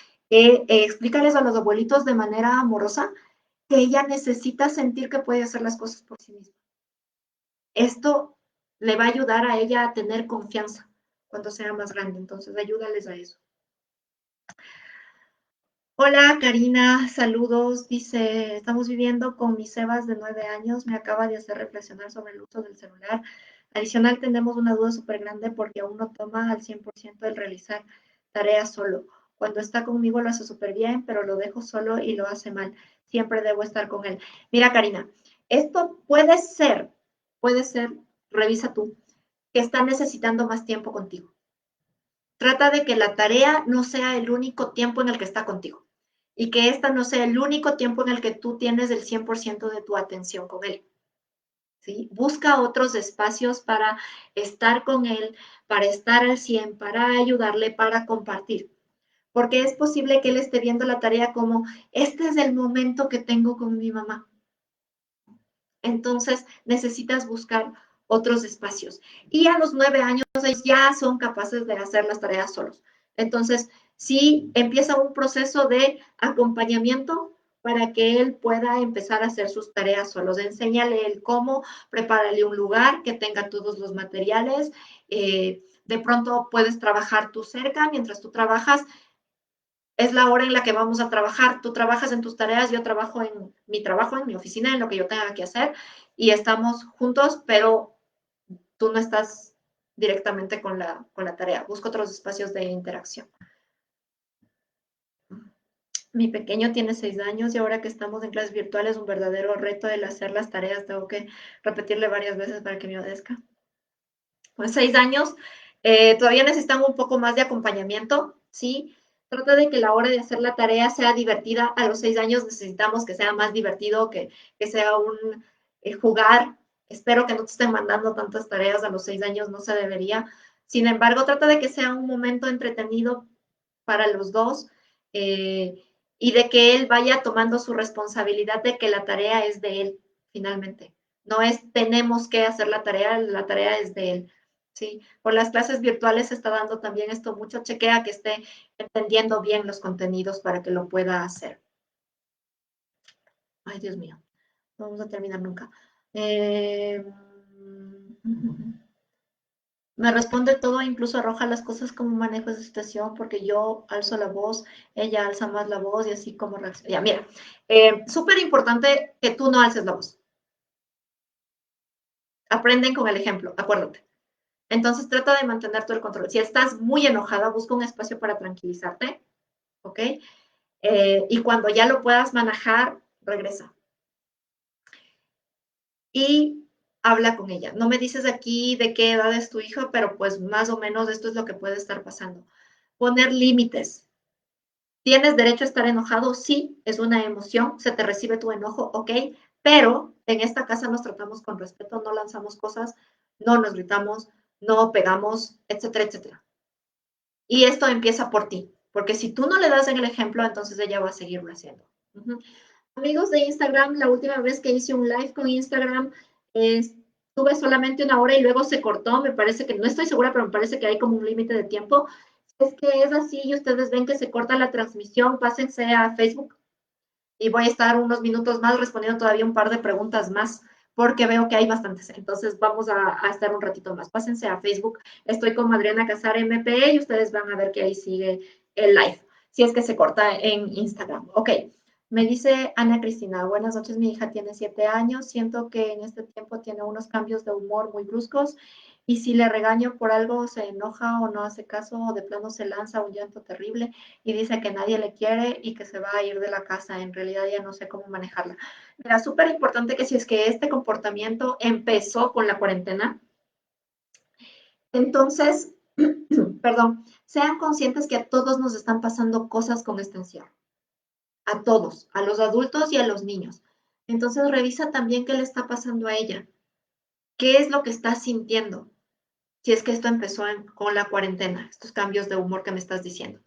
a los abuelitos de manera amorosa que ella necesita sentir que puede hacer las cosas por sí misma. Esto le va a ayudar a ella a tener confianza cuando sea más grande, entonces ayúdales a eso. Hola Karina, saludos. Dice, estamos viviendo con mis Sebas de 9 años, me acaba de hacer reflexionar sobre el uso del celular. Adicional, tenemos una duda súper grande porque aún no toma al 100% el realizar tareas solo. Cuando está conmigo lo hace súper bien, pero lo dejo solo y lo hace mal. Siempre debo estar con él. Mira Karina, esto puede ser, revisa tú, que está necesitando más tiempo contigo. Trata de que la tarea no sea el único tiempo en el que está contigo y que esta no sea el único tiempo en el que tú tienes el 100% de tu atención con él. ¿Sí? Busca otros espacios para estar con él, para estar al 100, para ayudarle, para compartir. Porque es posible que él esté viendo la tarea como, este es el momento que tengo con mi mamá. Entonces necesitas buscar otros espacios. Y a los 9 años ya son capaces de hacer las tareas solos. Entonces, sí empieza un proceso de acompañamiento para que él pueda empezar a hacer sus tareas solos. Enséñale el cómo, prepárale un lugar que tenga todos los materiales. De pronto puedes trabajar tú cerca, mientras tú trabajas, es la hora en la que vamos a trabajar. Tú trabajas en tus tareas, yo trabajo en mi trabajo, en mi oficina, en lo que yo tenga que hacer y estamos juntos, pero tú no estás directamente con la tarea. Busco otros espacios de interacción. Mi pequeño tiene 6 años y ahora que estamos en clases virtuales, un verdadero reto el hacer las tareas. Tengo que repetirle varias veces para que me obedezca. Pues 6 años, todavía necesitan un poco más de acompañamiento, ¿sí? Trata de que la hora de hacer la tarea sea divertida. A los 6 años necesitamos que sea más divertido, que sea un jugar. Espero que no te estén mandando tantas tareas a los 6 años, no se debería. Sin embargo, trata de que sea un momento entretenido para los dos y de que él vaya tomando su responsabilidad de que la tarea es de él, finalmente. No es tenemos que hacer la tarea es de él. Sí, por las clases virtuales se está dando también esto mucho. Chequea que esté entendiendo bien los contenidos para que lo pueda hacer. Ay, Dios mío, no vamos a terminar nunca. Me responde todo, incluso arroja las cosas como manejo esa situación, porque yo alzo la voz, ella alza más la voz y así como reacciona. Ya, mira, súper importante que tú no alces la voz. Aprenden con el ejemplo, acuérdate. Entonces trata de mantener todo el control. Si estás muy enojada, busca un espacio para tranquilizarte, ¿ok? Y cuando ya lo puedas manejar, regresa. Y habla con ella. No me dices aquí de qué edad es tu hijo, pero pues más o menos esto es lo que puede estar pasando. Poner límites. ¿Tienes derecho a estar enojado? Sí, es una emoción, se te recibe tu enojo, ok, pero en esta casa nos tratamos con respeto, no lanzamos cosas, no nos gritamos, no pegamos, etcétera, etcétera. Y esto empieza por ti, porque si tú no le das en el ejemplo, entonces ella va a seguirlo haciendo. Amigos de Instagram, la última vez que hice un live con Instagram, tuve solamente 1 hora y luego se cortó, me parece que, no estoy segura, pero me parece que hay como un límite de tiempo. Es que es así y ustedes ven que se corta la transmisión, pásense a Facebook y voy a estar unos minutos más respondiendo todavía un par de preguntas más porque veo que hay bastantes. Entonces vamos a estar un ratito más. Pásense a Facebook. Estoy con Adriana Casar MP y ustedes van a ver que ahí sigue el live. Si es que se corta en Instagram. Ok. Me dice Ana Cristina, buenas noches, mi hija tiene 7 años, siento que en este tiempo tiene unos cambios de humor muy bruscos y si le regaño por algo se enoja o no hace caso o de plano se lanza un llanto terrible y dice que nadie le quiere y que se va a ir de la casa. En realidad ya no sé cómo manejarla. Mira, súper importante que si es que este comportamiento empezó con la cuarentena, entonces, perdón, sean conscientes que a todos nos están pasando cosas con este encierro. A todos, a los adultos y a los niños. Entonces revisa también qué le está pasando a ella, qué es lo que está sintiendo, si es que esto empezó con la cuarentena, estos cambios de humor que me estás diciendo.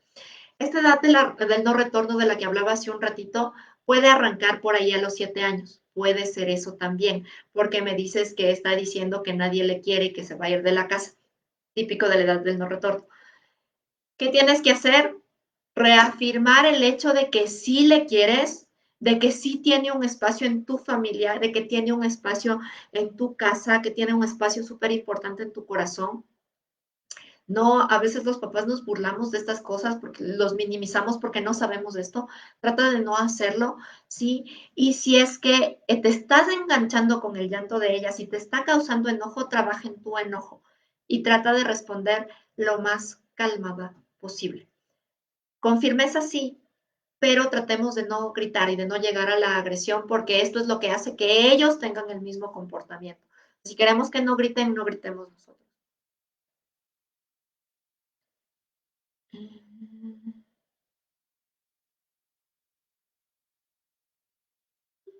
Esta edad del no retorno de la que hablaba hace un ratito puede arrancar por ahí a los 7 años, puede ser eso también, porque me dices que está diciendo que nadie le quiere y que se va a ir de la casa, típico de la edad del no retorno. ¿Qué tienes que hacer? Reafirmar el hecho de que sí le quieres, de que sí tiene un espacio en tu familia, de que tiene un espacio en tu casa, que tiene un espacio súper importante en tu corazón. No, a veces los papás nos burlamos de estas cosas porque los minimizamos porque no sabemos de esto. Trata de no hacerlo, ¿sí? Y si es que te estás enganchando con el llanto de ella, si te está causando enojo, trabaja en tu enojo y trata de responder lo más calmada posible. Con firmeza sí, pero tratemos de no gritar y de no llegar a la agresión porque esto es lo que hace que ellos tengan el mismo comportamiento. Si queremos que no griten, no gritemos nosotros.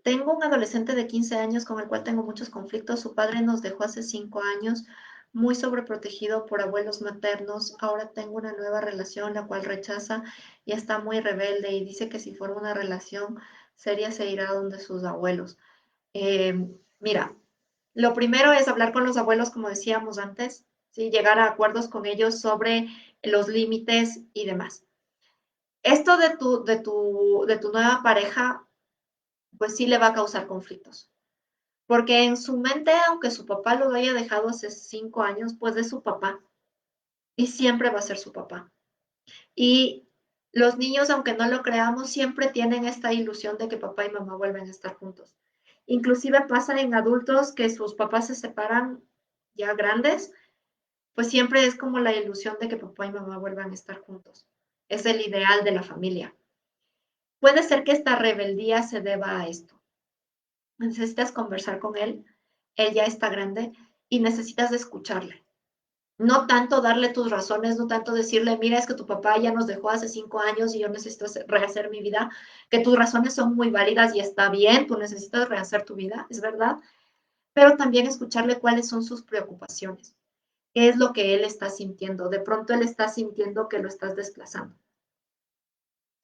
Tengo un adolescente de 15 años con el cual tengo muchos conflictos. Su padre nos dejó hace 5 años, muy sobreprotegido por abuelos maternos. Ahora tengo una nueva relación, la cual rechaza y está muy rebelde y dice que si forma una relación seria se irá donde sus abuelos. Mira, lo primero es hablar con los abuelos, como decíamos antes, ¿sí? Llegar a acuerdos con ellos sobre los límites y demás. Esto de tu nueva pareja, pues sí le va a causar conflictos. Porque en su mente, aunque su papá lo haya dejado hace 5 años, pues es su papá y siempre va a ser su papá. Y los niños, aunque no lo creamos, siempre tienen esta ilusión de que papá y mamá vuelven a estar juntos. Inclusive pasa en adultos que sus papás se separan ya grandes, pues siempre es como la ilusión de que papá y mamá vuelvan a estar juntos. Es el ideal de la familia. Puede ser que esta rebeldía se deba a esto. Necesitas conversar con él ya está grande y necesitas de escucharle. No tanto darle tus razones, no tanto decirle, mira, es que tu papá ya nos dejó hace 5 años y yo necesito rehacer mi vida, que tus razones son muy válidas y está bien, tú necesitas rehacer tu vida, es verdad, pero también escucharle cuáles son sus preocupaciones, qué es lo que él está sintiendo. De pronto él está sintiendo que lo estás desplazando.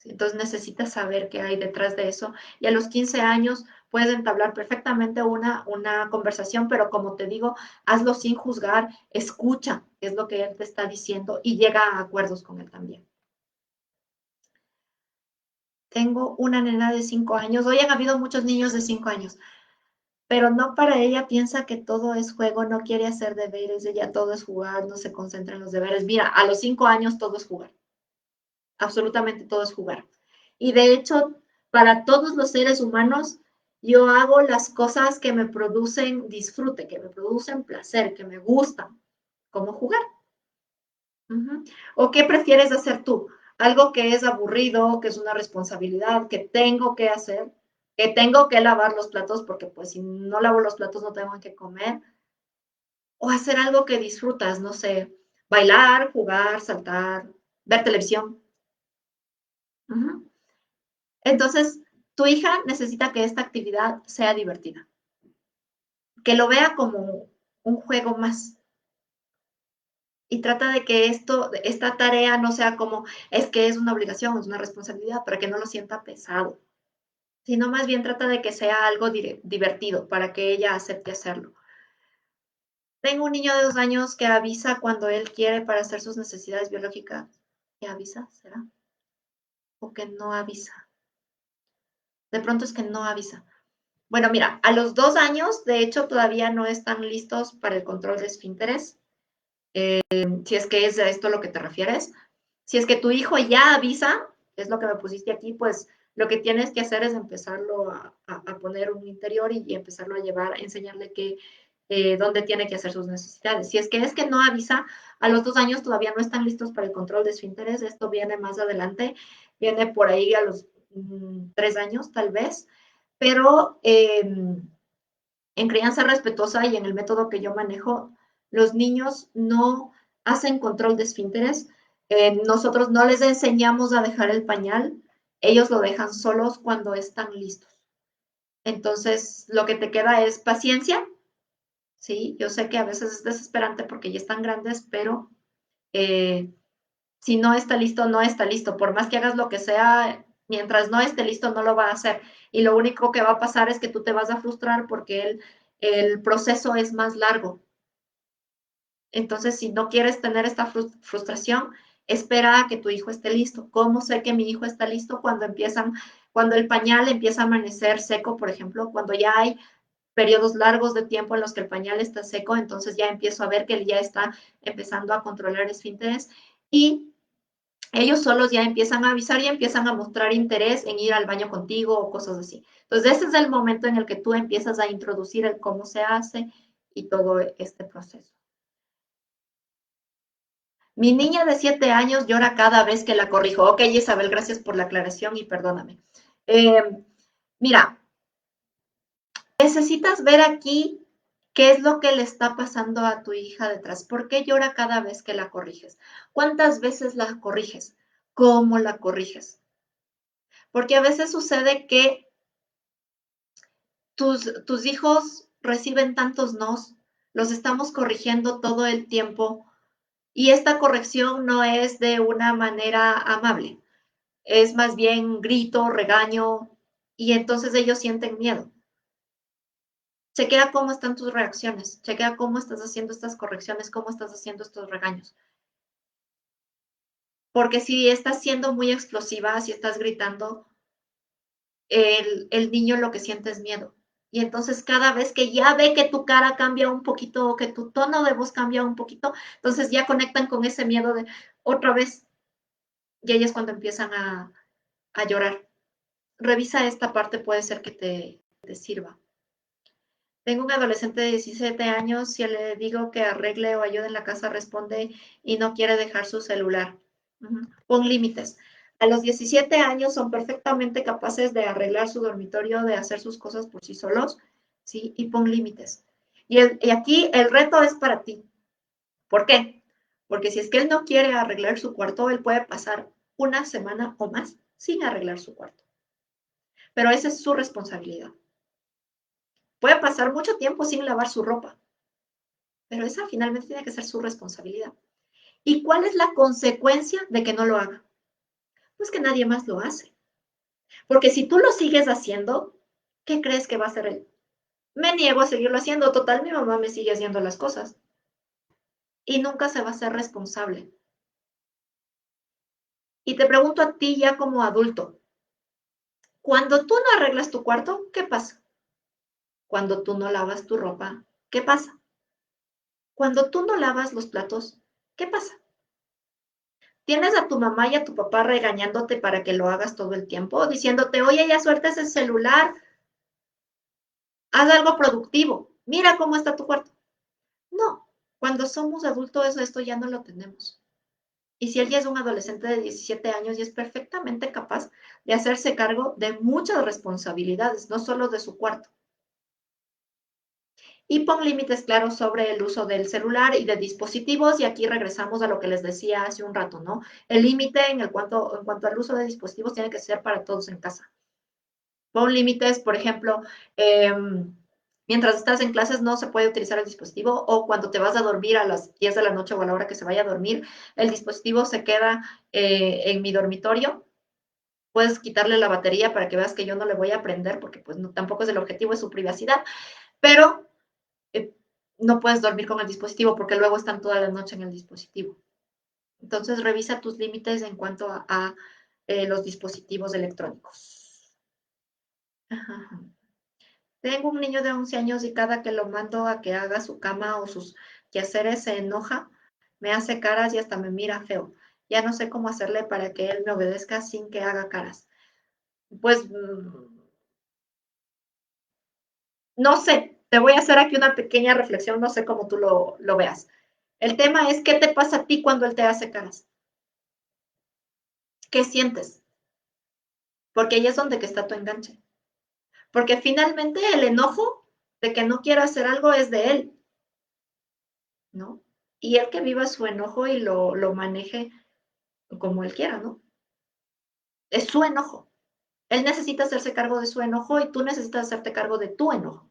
Entonces necesitas saber qué hay detrás de eso. Y a los 15 años puedes entablar perfectamente una conversación, pero como te digo, hazlo sin juzgar, escucha qué es lo que él te está diciendo y llega a acuerdos con él también. Tengo una nena de 5 años, hoy han habido muchos niños de 5 años, pero no para ella, piensa que todo es juego, no quiere hacer deberes, ella todo es jugar, no se concentra en los deberes. Mira, a los 5 años todo es jugar, absolutamente todo es jugar. Y de hecho, para todos los seres humanos, yo hago las cosas que me producen disfrute, que me producen placer, que me gustan, como jugar. Uh-huh. ¿O qué prefieres hacer tú? Algo que es aburrido, que es una responsabilidad, que tengo que hacer, que tengo que lavar los platos, porque pues si no lavo los platos no tengo que comer. O hacer algo que disfrutas, no sé, bailar, jugar, saltar, ver televisión. Uh-huh. Entonces, tu hija necesita que esta actividad sea divertida, que lo vea como un juego más y trata de que esta tarea no sea como, es que es una obligación, es una responsabilidad, para que no lo sienta pesado, sino más bien trata de que sea algo divertido para que ella acepte hacerlo. Tengo un niño de 2 años que avisa cuando él quiere para hacer sus necesidades biológicas. ¿Qué avisa? ¿Será? ¿O que no avisa? De pronto es que no avisa. Bueno, mira, a los 2 años, de hecho, todavía no están listos para el control de esfínteres, si es que es a esto a lo que te refieres. Si es que tu hijo ya avisa, es lo que me pusiste aquí, pues Lo que tienes que hacer es empezarlo a poner un interior y empezarlo a llevar, a enseñarle que dónde tiene que hacer sus necesidades. Si es que no avisa, a los 2 años todavía no están listos para el control de esfínteres, esto viene más adelante, viene por ahí a los 3 años tal vez, pero en crianza respetuosa y en el método que yo manejo, los niños no hacen control de esfínteres, nosotros no les enseñamos a dejar el pañal, ellos lo dejan solos cuando están listos. Entonces, lo que te queda es paciencia, ¿sí? Yo sé que a veces es desesperante porque ya están grandes, pero si no está listo, no está listo. Por más que hagas lo que sea, mientras no esté listo, no lo va a hacer. Y lo único que va a pasar es que tú te vas a frustrar porque el proceso es más largo. Entonces, si no quieres tener esta frustración, espera a que tu hijo esté listo. ¿Cómo sé que mi hijo está listo? Cuando el pañal empieza a amanecer seco, por ejemplo, cuando ya hay periodos largos de tiempo en los que el pañal está seco, entonces ya empiezo a ver que él ya está empezando a controlar esfínteres y ellos solos ya empiezan a avisar y empiezan a mostrar interés en ir al baño contigo o cosas así. Entonces ese es el momento en el que tú empiezas a introducir el cómo se hace y todo este proceso. Mi niña de 7 años llora cada vez que la corrijo. Ok, Isabel, gracias por la aclaración y perdóname. Eh, Mira, necesitas ver aquí qué es lo que le está pasando a tu hija detrás. ¿Por qué llora cada vez que la corriges? ¿Cuántas veces la corriges? ¿Cómo la corriges? Porque a veces sucede que tus hijos reciben tantos nos, los estamos corrigiendo todo el tiempo y esta corrección no es de una manera amable, es más bien grito, regaño y entonces ellos sienten miedo. Chequea cómo están tus reacciones, chequea cómo estás haciendo estas correcciones, cómo estás haciendo estos regaños. Porque si estás siendo muy explosiva, si estás gritando, el niño lo que siente es miedo. Y entonces cada vez que ya ve que tu cara cambia un poquito o que tu tono de voz cambia un poquito, entonces ya conectan con ese miedo de otra vez. Y ahí es cuando empiezan a llorar. Revisa esta parte, puede ser que te sirva. Tengo un adolescente de 17 años, si le digo que arregle o ayude en la casa, responde y no quiere dejar su celular. Pon límites. A los 17 años son perfectamente capaces de arreglar su dormitorio, de hacer sus cosas por sí solos, ¿sí? Y pon límites. Y aquí el reto es para ti. ¿Por qué? Porque si es que él no quiere arreglar su cuarto, él puede pasar una semana o más sin arreglar su cuarto. Pero esa es su responsabilidad. Puede pasar mucho tiempo sin lavar su ropa, pero esa finalmente tiene que ser su responsabilidad. ¿Y cuál es la consecuencia de que no lo haga? Pues que nadie más lo hace. Porque si tú lo sigues haciendo, ¿qué crees que va a hacer él? Me niego a seguirlo haciendo. Total, mi mamá me sigue haciendo las cosas. Y nunca se va a ser responsable. Y te pregunto a ti ya como adulto, cuando tú no arreglas tu cuarto, ¿qué pasa? Cuando tú no lavas tu ropa, ¿qué pasa? Cuando tú no lavas los platos, ¿qué pasa? ¿Tienes a tu mamá y a tu papá regañándote para que lo hagas todo el tiempo? Diciéndote, oye, ya suelta ese celular, haz algo productivo, mira cómo está tu cuarto. No, cuando somos adultos esto ya no lo tenemos. Y si él ya es un adolescente de 17 años y es perfectamente capaz de hacerse cargo de muchas responsabilidades, no solo de su cuarto. Y pon límites claros sobre el uso del celular y de dispositivos. Y aquí regresamos a lo que les decía hace un rato, ¿no? El límite en cuanto al uso de dispositivos tiene que ser para todos en casa. Pon límites, por ejemplo, mientras estás en clases no se puede utilizar el dispositivo o cuando te vas a dormir a las 10 de la noche o a la hora que se vaya a dormir, el dispositivo se queda en mi dormitorio. Puedes quitarle la batería para que veas que yo no le voy a prender porque pues no, tampoco es el objetivo, es su privacidad, pero eh, no puedes dormir con el dispositivo porque luego están toda la noche en el dispositivo. Entonces revisa tus límites en cuanto a los dispositivos electrónicos. Ajá. Tengo un niño de 11 años y cada que lo mando a que haga su cama o sus quehaceres se enoja, me hace caras y hasta me mira feo. Ya no sé cómo hacerle para que él me obedezca sin que haga caras. Pues, no sé, te voy a hacer aquí una pequeña reflexión, no sé cómo tú lo veas. El tema es, ¿qué te pasa a ti cuando él te hace caras? ¿Qué sientes? Porque ahí es donde que está tu enganche. Porque finalmente el enojo de que no quiera hacer algo es de él, ¿no? Y él que viva su enojo y lo maneje como él quiera, ¿no? Es su enojo. Él necesita hacerse cargo de su enojo y tú necesitas hacerte cargo de tu enojo.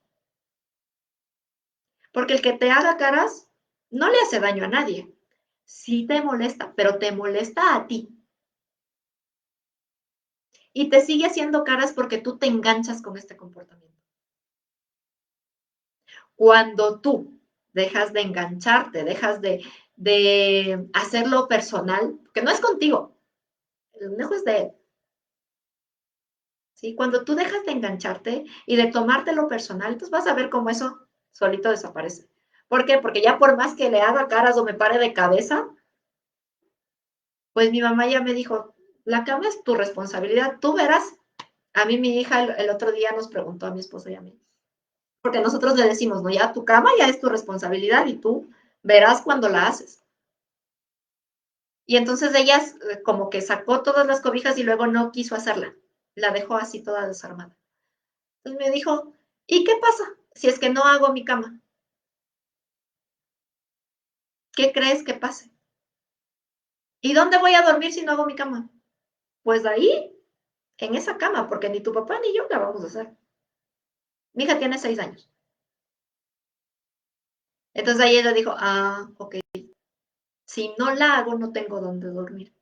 Porque el que te haga caras no le hace daño a nadie. Sí te molesta, pero te molesta a ti. Y te sigue haciendo caras porque tú te enganchas con este comportamiento. Cuando tú dejas de engancharte, dejas de hacerlo personal, que no es contigo, el enojo es de él. ¿Sí? Cuando tú dejas de engancharte y de tomártelo personal, pues vas a ver cómo eso solito desaparece. ¿Por qué? Porque ya por más que le haga caras o me pare de cabeza, pues mi mamá ya me dijo, la cama es tu responsabilidad, tú verás. A mí mi hija el otro día nos preguntó a mi esposo y a mí, porque nosotros le decimos, no, ya tu cama ya es tu responsabilidad y tú verás cuando la haces. Y entonces ella como que sacó todas las cobijas y luego no quiso hacerla. La dejó así toda desarmada. Entonces me dijo, ¿y qué pasa si es que no hago mi cama? ¿Qué crees que pase? ¿Y dónde voy a dormir si no hago mi cama? Pues ahí, en esa cama, porque ni tu papá ni yo la vamos a hacer. Mi hija tiene 6 años. Entonces ahí ella dijo, ok, si no la hago no tengo dónde dormir.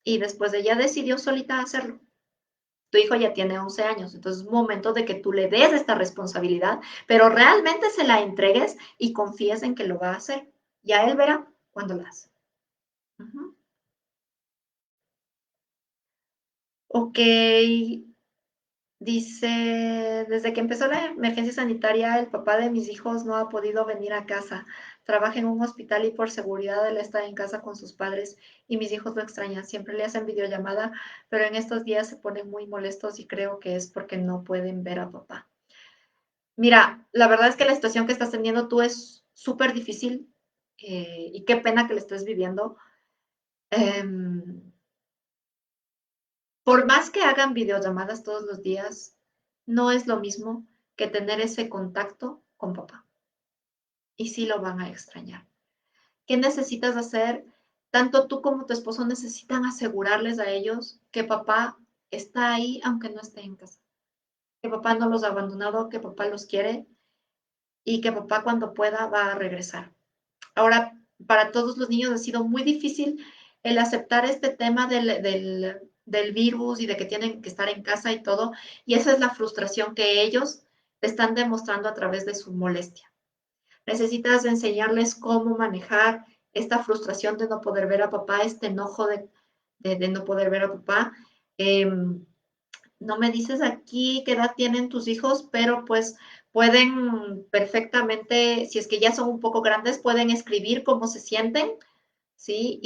Y después ella decidió solita hacerlo. Tu hijo ya tiene 11 años, entonces es momento de que tú le des esta responsabilidad, pero realmente se la entregues y confíes en que lo va a hacer. Ya él verá cuando lo hace. Uh-huh. Ok, dice, desde que empezó la emergencia sanitaria, el papá de mis hijos no ha podido venir a casa. Trabaja en un hospital y por seguridad él está en casa con sus padres y mis hijos lo extrañan. Siempre le hacen videollamada, pero en estos días se ponen muy molestos y creo que es porque no pueden ver a papá. Mira, la verdad es que la situación que estás teniendo tú es súper difícil y qué pena que le estés viviendo. Em, por más que hagan videollamadas todos los días, no es lo mismo que tener ese contacto con papá. Y sí lo van a extrañar. ¿Qué necesitas hacer? Tanto tú como tu esposo necesitan asegurarles a ellos que papá está ahí aunque no esté en casa. Que papá no los ha abandonado, que papá los quiere y que papá cuando pueda va a regresar. Ahora, para todos los niños ha sido muy difícil el aceptar este tema del virus y de que tienen que estar en casa y todo, y esa es la frustración que ellos te están demostrando a través de su molestia. Necesitas enseñarles cómo manejar esta frustración de no poder ver a papá, este enojo de no poder ver a papá. No me dices aquí qué edad tienen tus hijos, pero pues pueden perfectamente, si es que ya son un poco grandes, pueden escribir cómo se sienten, ¿sí?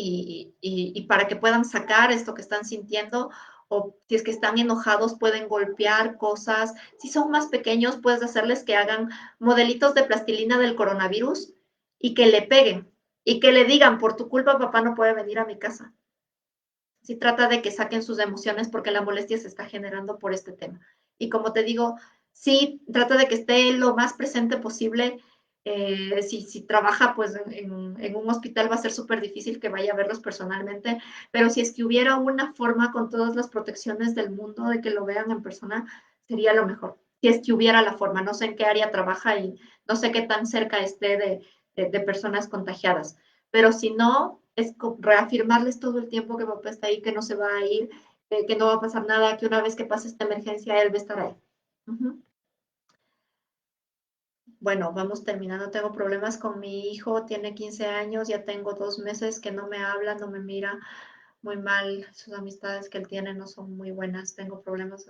Y para que puedan sacar esto que están sintiendo, o si es que están enojados, pueden golpear cosas. Si son más pequeños, puedes hacerles que hagan modelitos de plastilina del coronavirus y que le peguen y que le digan, por tu culpa papá no puede venir a mi casa. Sí trata de que saquen sus emociones porque la molestia se está generando por este tema. Y como te digo, sí trata de que esté lo más presente posible. Si trabaja pues en un hospital va a ser súper difícil que vaya a verlos personalmente, pero si es que hubiera una forma con todas las protecciones del mundo de que lo vean en persona, sería lo mejor. Si es que hubiera la forma, no sé en qué área trabaja y no sé qué tan cerca esté de personas contagiadas, pero si no, es reafirmarles todo el tiempo que papá está ahí, que no se va a ir, que no va a pasar nada, que una vez que pase esta emergencia, él va a estar ahí. Uh-huh. Bueno, vamos terminando. Tengo problemas con mi hijo, tiene 15 años, ya tengo 2 meses que no me habla, no me mira, muy mal. Sus amistades que él tiene no son muy buenas. Tengo problemas.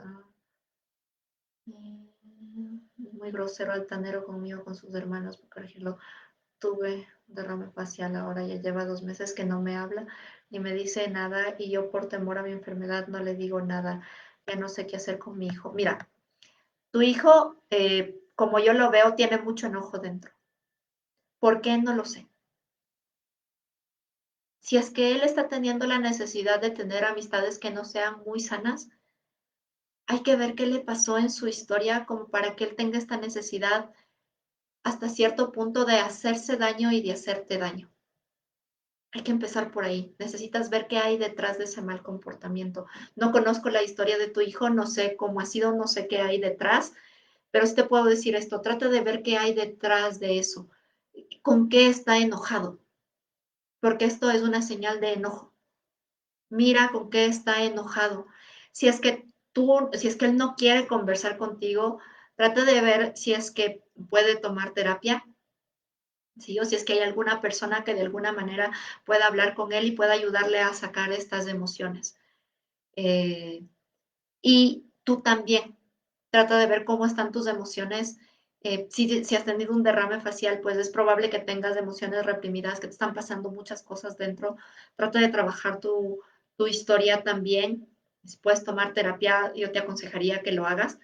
Muy grosero, altanero conmigo, con sus hermanos, por corregirlo. tuve un derrame facial, ahora ya lleva 2 meses que no me habla ni me dice nada y yo por temor a mi enfermedad no le digo nada. Ya no sé qué hacer con mi hijo. Mira, tu hijo, como yo lo veo, tiene mucho enojo dentro. ¿Por qué? No lo sé. Si es que él está teniendo la necesidad de tener amistades que no sean muy sanas, hay que ver qué le pasó en su historia como para que él tenga esta necesidad hasta cierto punto de hacerse daño y de hacerte daño. Hay que empezar por ahí. Necesitas ver qué hay detrás de ese mal comportamiento. No conozco la historia de tu hijo, no sé cómo ha sido, no sé qué hay detrás, pero sí te puedo decir esto, trata de ver qué hay detrás de eso. ¿Con qué está enojado? Porque esto es una señal de enojo. Mira con qué está enojado. Si es que si es que él no quiere conversar contigo, trata de ver si es que puede tomar terapia, ¿sí? O si es que hay alguna persona que de alguna manera pueda hablar con él y pueda ayudarle a sacar estas emociones. Eh, y tú también, trata de ver cómo están tus emociones. Si has tenido un derrame facial, pues es probable que tengas emociones reprimidas, que te están pasando muchas cosas dentro. Trata de trabajar tu historia también. Si puedes tomar terapia, yo te aconsejaría que lo hagas,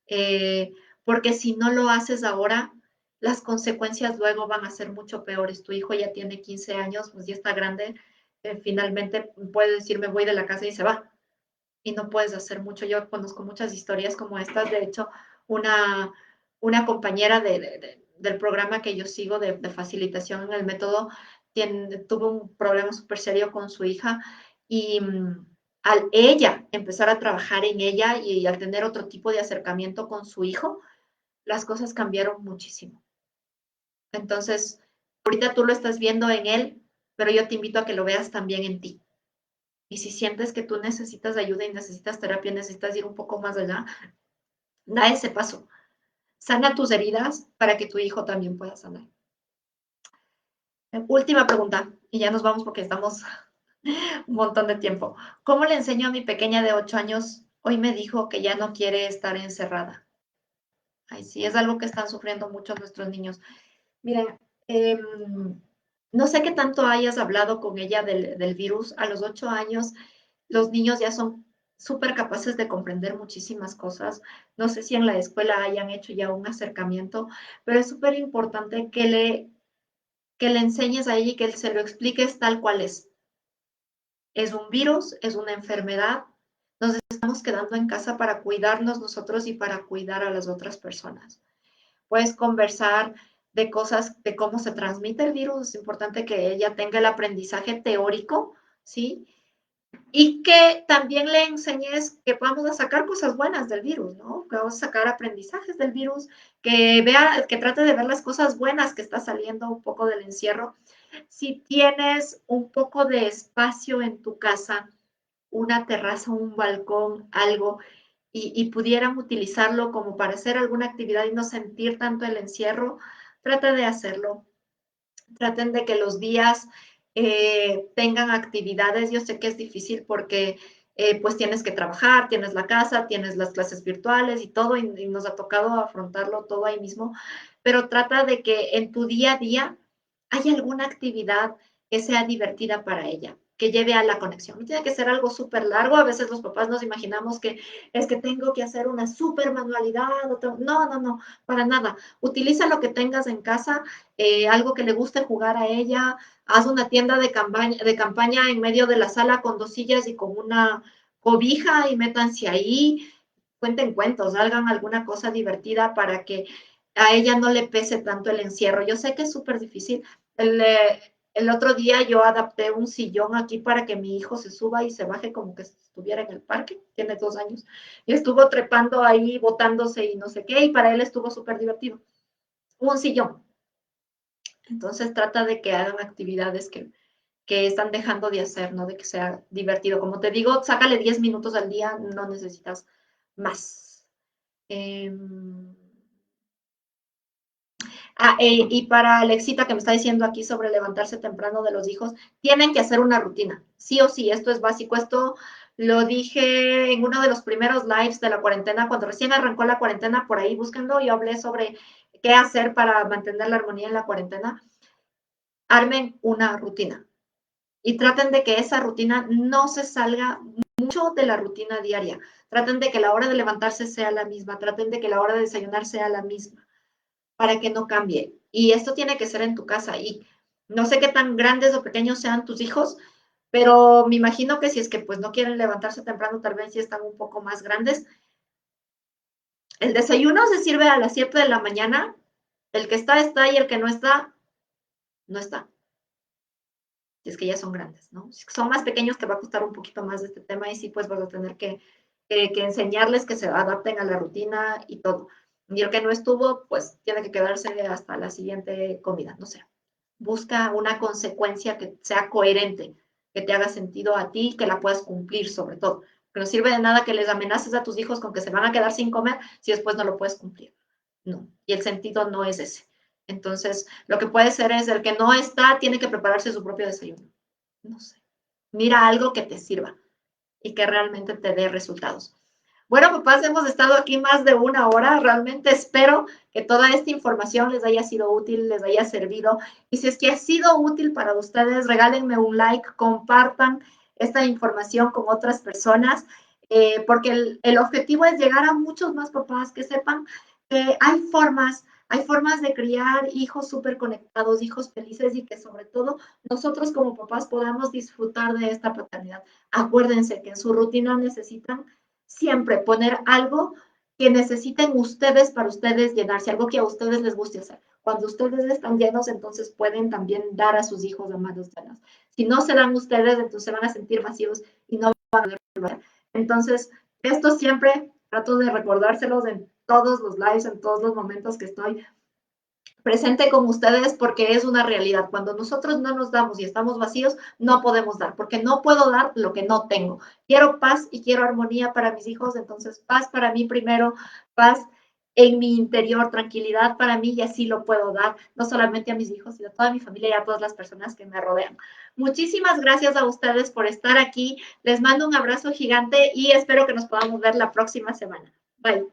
eh, porque si no lo haces ahora, las consecuencias luego van a ser mucho peores. Tu hijo ya tiene 15 años, pues ya está grande, finalmente puede decir me voy de la casa y se va y no puedes hacer mucho. Yo conozco muchas historias como estas. De hecho, una, una compañera del programa que yo sigo de facilitación en el método tuvo un problema súper serio con su hija y al ella empezar a trabajar en ella y al tener otro tipo de acercamiento con su hijo, las cosas cambiaron muchísimo. Entonces, ahorita tú lo estás viendo en él, pero yo te invito a que lo veas también en ti. Y si sientes que tú necesitas ayuda y necesitas terapia, necesitas ir un poco más allá, da ese paso. Sana tus heridas para que tu hijo también pueda sanar. Última pregunta, y ya nos vamos porque estamos un montón de tiempo. ¿Cómo le enseño a mi pequeña de 8 años? Hoy me dijo que ya no quiere estar encerrada. Ay, sí, es algo que están sufriendo muchos nuestros niños. Mira, no sé qué tanto hayas hablado con ella del virus. A los 8 años, los niños ya son súper capaces de comprender muchísimas cosas. No sé si en la escuela hayan hecho ya un acercamiento, pero es súper importante que le enseñes a ella y que se lo expliques tal cual es. Es un virus, es una enfermedad. Nos estamos quedando en casa para cuidarnos nosotros y para cuidar a las otras personas. Puedes conversar de cosas, de cómo se transmite el virus. Es importante que ella tenga el aprendizaje teórico, ¿sí? Y que también le enseñes que vamos a sacar cosas buenas del virus, ¿no? Que vamos a sacar aprendizajes del virus, que vea, que trate de ver las cosas buenas que está saliendo un poco del encierro. Si tienes un poco de espacio en tu casa, una terraza, un balcón, algo, y pudieran utilizarlo como para hacer alguna actividad y no sentir tanto el encierro, trata de hacerlo. Traten de que los días tengan actividades. Yo sé que es difícil porque pues tienes que trabajar, tienes la casa, tienes las clases virtuales y todo, y nos ha tocado afrontarlo todo ahí mismo, pero trata de que en tu día a día haya alguna actividad que sea divertida para ella, que lleve a la conexión. No tiene que ser algo súper largo. A veces los papás nos imaginamos que es que tengo que hacer una súper manualidad. No, no, no, para nada. Utiliza lo que tengas en casa, algo que le guste jugar a ella. Haz una tienda de campaña en medio de la sala con 2 sillas y con una cobija y métanse ahí, cuenten cuentos, hagan alguna cosa divertida para que a ella no le pese tanto el encierro. Yo sé que es súper difícil. El otro día yo adapté un sillón aquí para que mi hijo se suba y se baje como que estuviera en el parque, tiene 2 años, y estuvo trepando ahí, botándose y no sé qué, y para él estuvo súper divertido. Un sillón. Entonces trata de que hagan actividades que están dejando de hacer, ¿no? De que sea divertido. Como te digo, sácale 10 minutos al día, no necesitas más. Eh, y para Alexita, que me está diciendo aquí sobre levantarse temprano de los hijos, tienen que hacer una rutina, sí o sí, esto es básico. Esto lo dije en uno de los primeros lives de la cuarentena, cuando recién arrancó la cuarentena, por ahí búsquenlo, yo hablé sobre qué hacer para mantener la armonía en la cuarentena. armen una rutina y traten de que esa rutina no se salga mucho de la rutina diaria. Traten de que la hora de levantarse sea la misma, traten de que la hora de desayunar sea la misma, para que no cambie. Y esto tiene que ser en tu casa. Y no sé qué tan grandes o pequeños sean tus hijos, pero me imagino que si es que pues no quieren levantarse temprano, tal vez si están un poco más grandes. El desayuno se sirve a las 7 de la mañana, el que está y el que no está, no está. Si es que ya son grandes, ¿no? Si son más pequeños te va a costar un poquito más de este tema y sí, pues vas a tener que enseñarles que se adapten a la rutina y todo. Y el que no estuvo, pues tiene que quedarse hasta la siguiente comida, no sé. Busca una consecuencia que sea coherente, que te haga sentido a ti, que la puedas cumplir sobre todo. Que no sirve de nada que les amenaces a tus hijos con que se van a quedar sin comer si después no lo puedes cumplir. No, y el sentido no es ese. Entonces, lo que puede ser es el que no está, tiene que prepararse su propio desayuno. No sé. Mira algo que te sirva y que realmente te dé resultados. Bueno, papás, hemos estado aquí más de una hora. Realmente espero que toda esta información les haya sido útil, les haya servido. Y si es que ha sido útil para ustedes, regálenme un like, compartan esta información con otras personas, porque el objetivo es llegar a muchos más papás que sepan que hay formas de criar hijos súper conectados, hijos felices y que sobre todo nosotros como papás podamos disfrutar de esta paternidad. Acuérdense que en su rutina necesitan siempre poner algo que necesiten ustedes para ustedes llenarse, algo que a ustedes les guste hacer. Cuando ustedes están llenos, entonces pueden también dar a sus hijos de manos llenas. Si no se dan ustedes, entonces se van a sentir vacíos y no van a poder. Entonces, esto siempre trato de recordárselos en todos los lives, en todos los momentos que estoy presente con ustedes porque es una realidad. Cuando nosotros no nos damos y estamos vacíos, no podemos dar, porque no puedo dar lo que no tengo. Quiero paz y quiero armonía para mis hijos, entonces paz para mí primero, paz en mi interior, tranquilidad para mí y así lo puedo dar, no solamente a mis hijos, sino a toda mi familia y a todas las personas que me rodean. Muchísimas gracias a ustedes por estar aquí. Les mando un abrazo gigante y espero que nos podamos ver la próxima semana. Bye.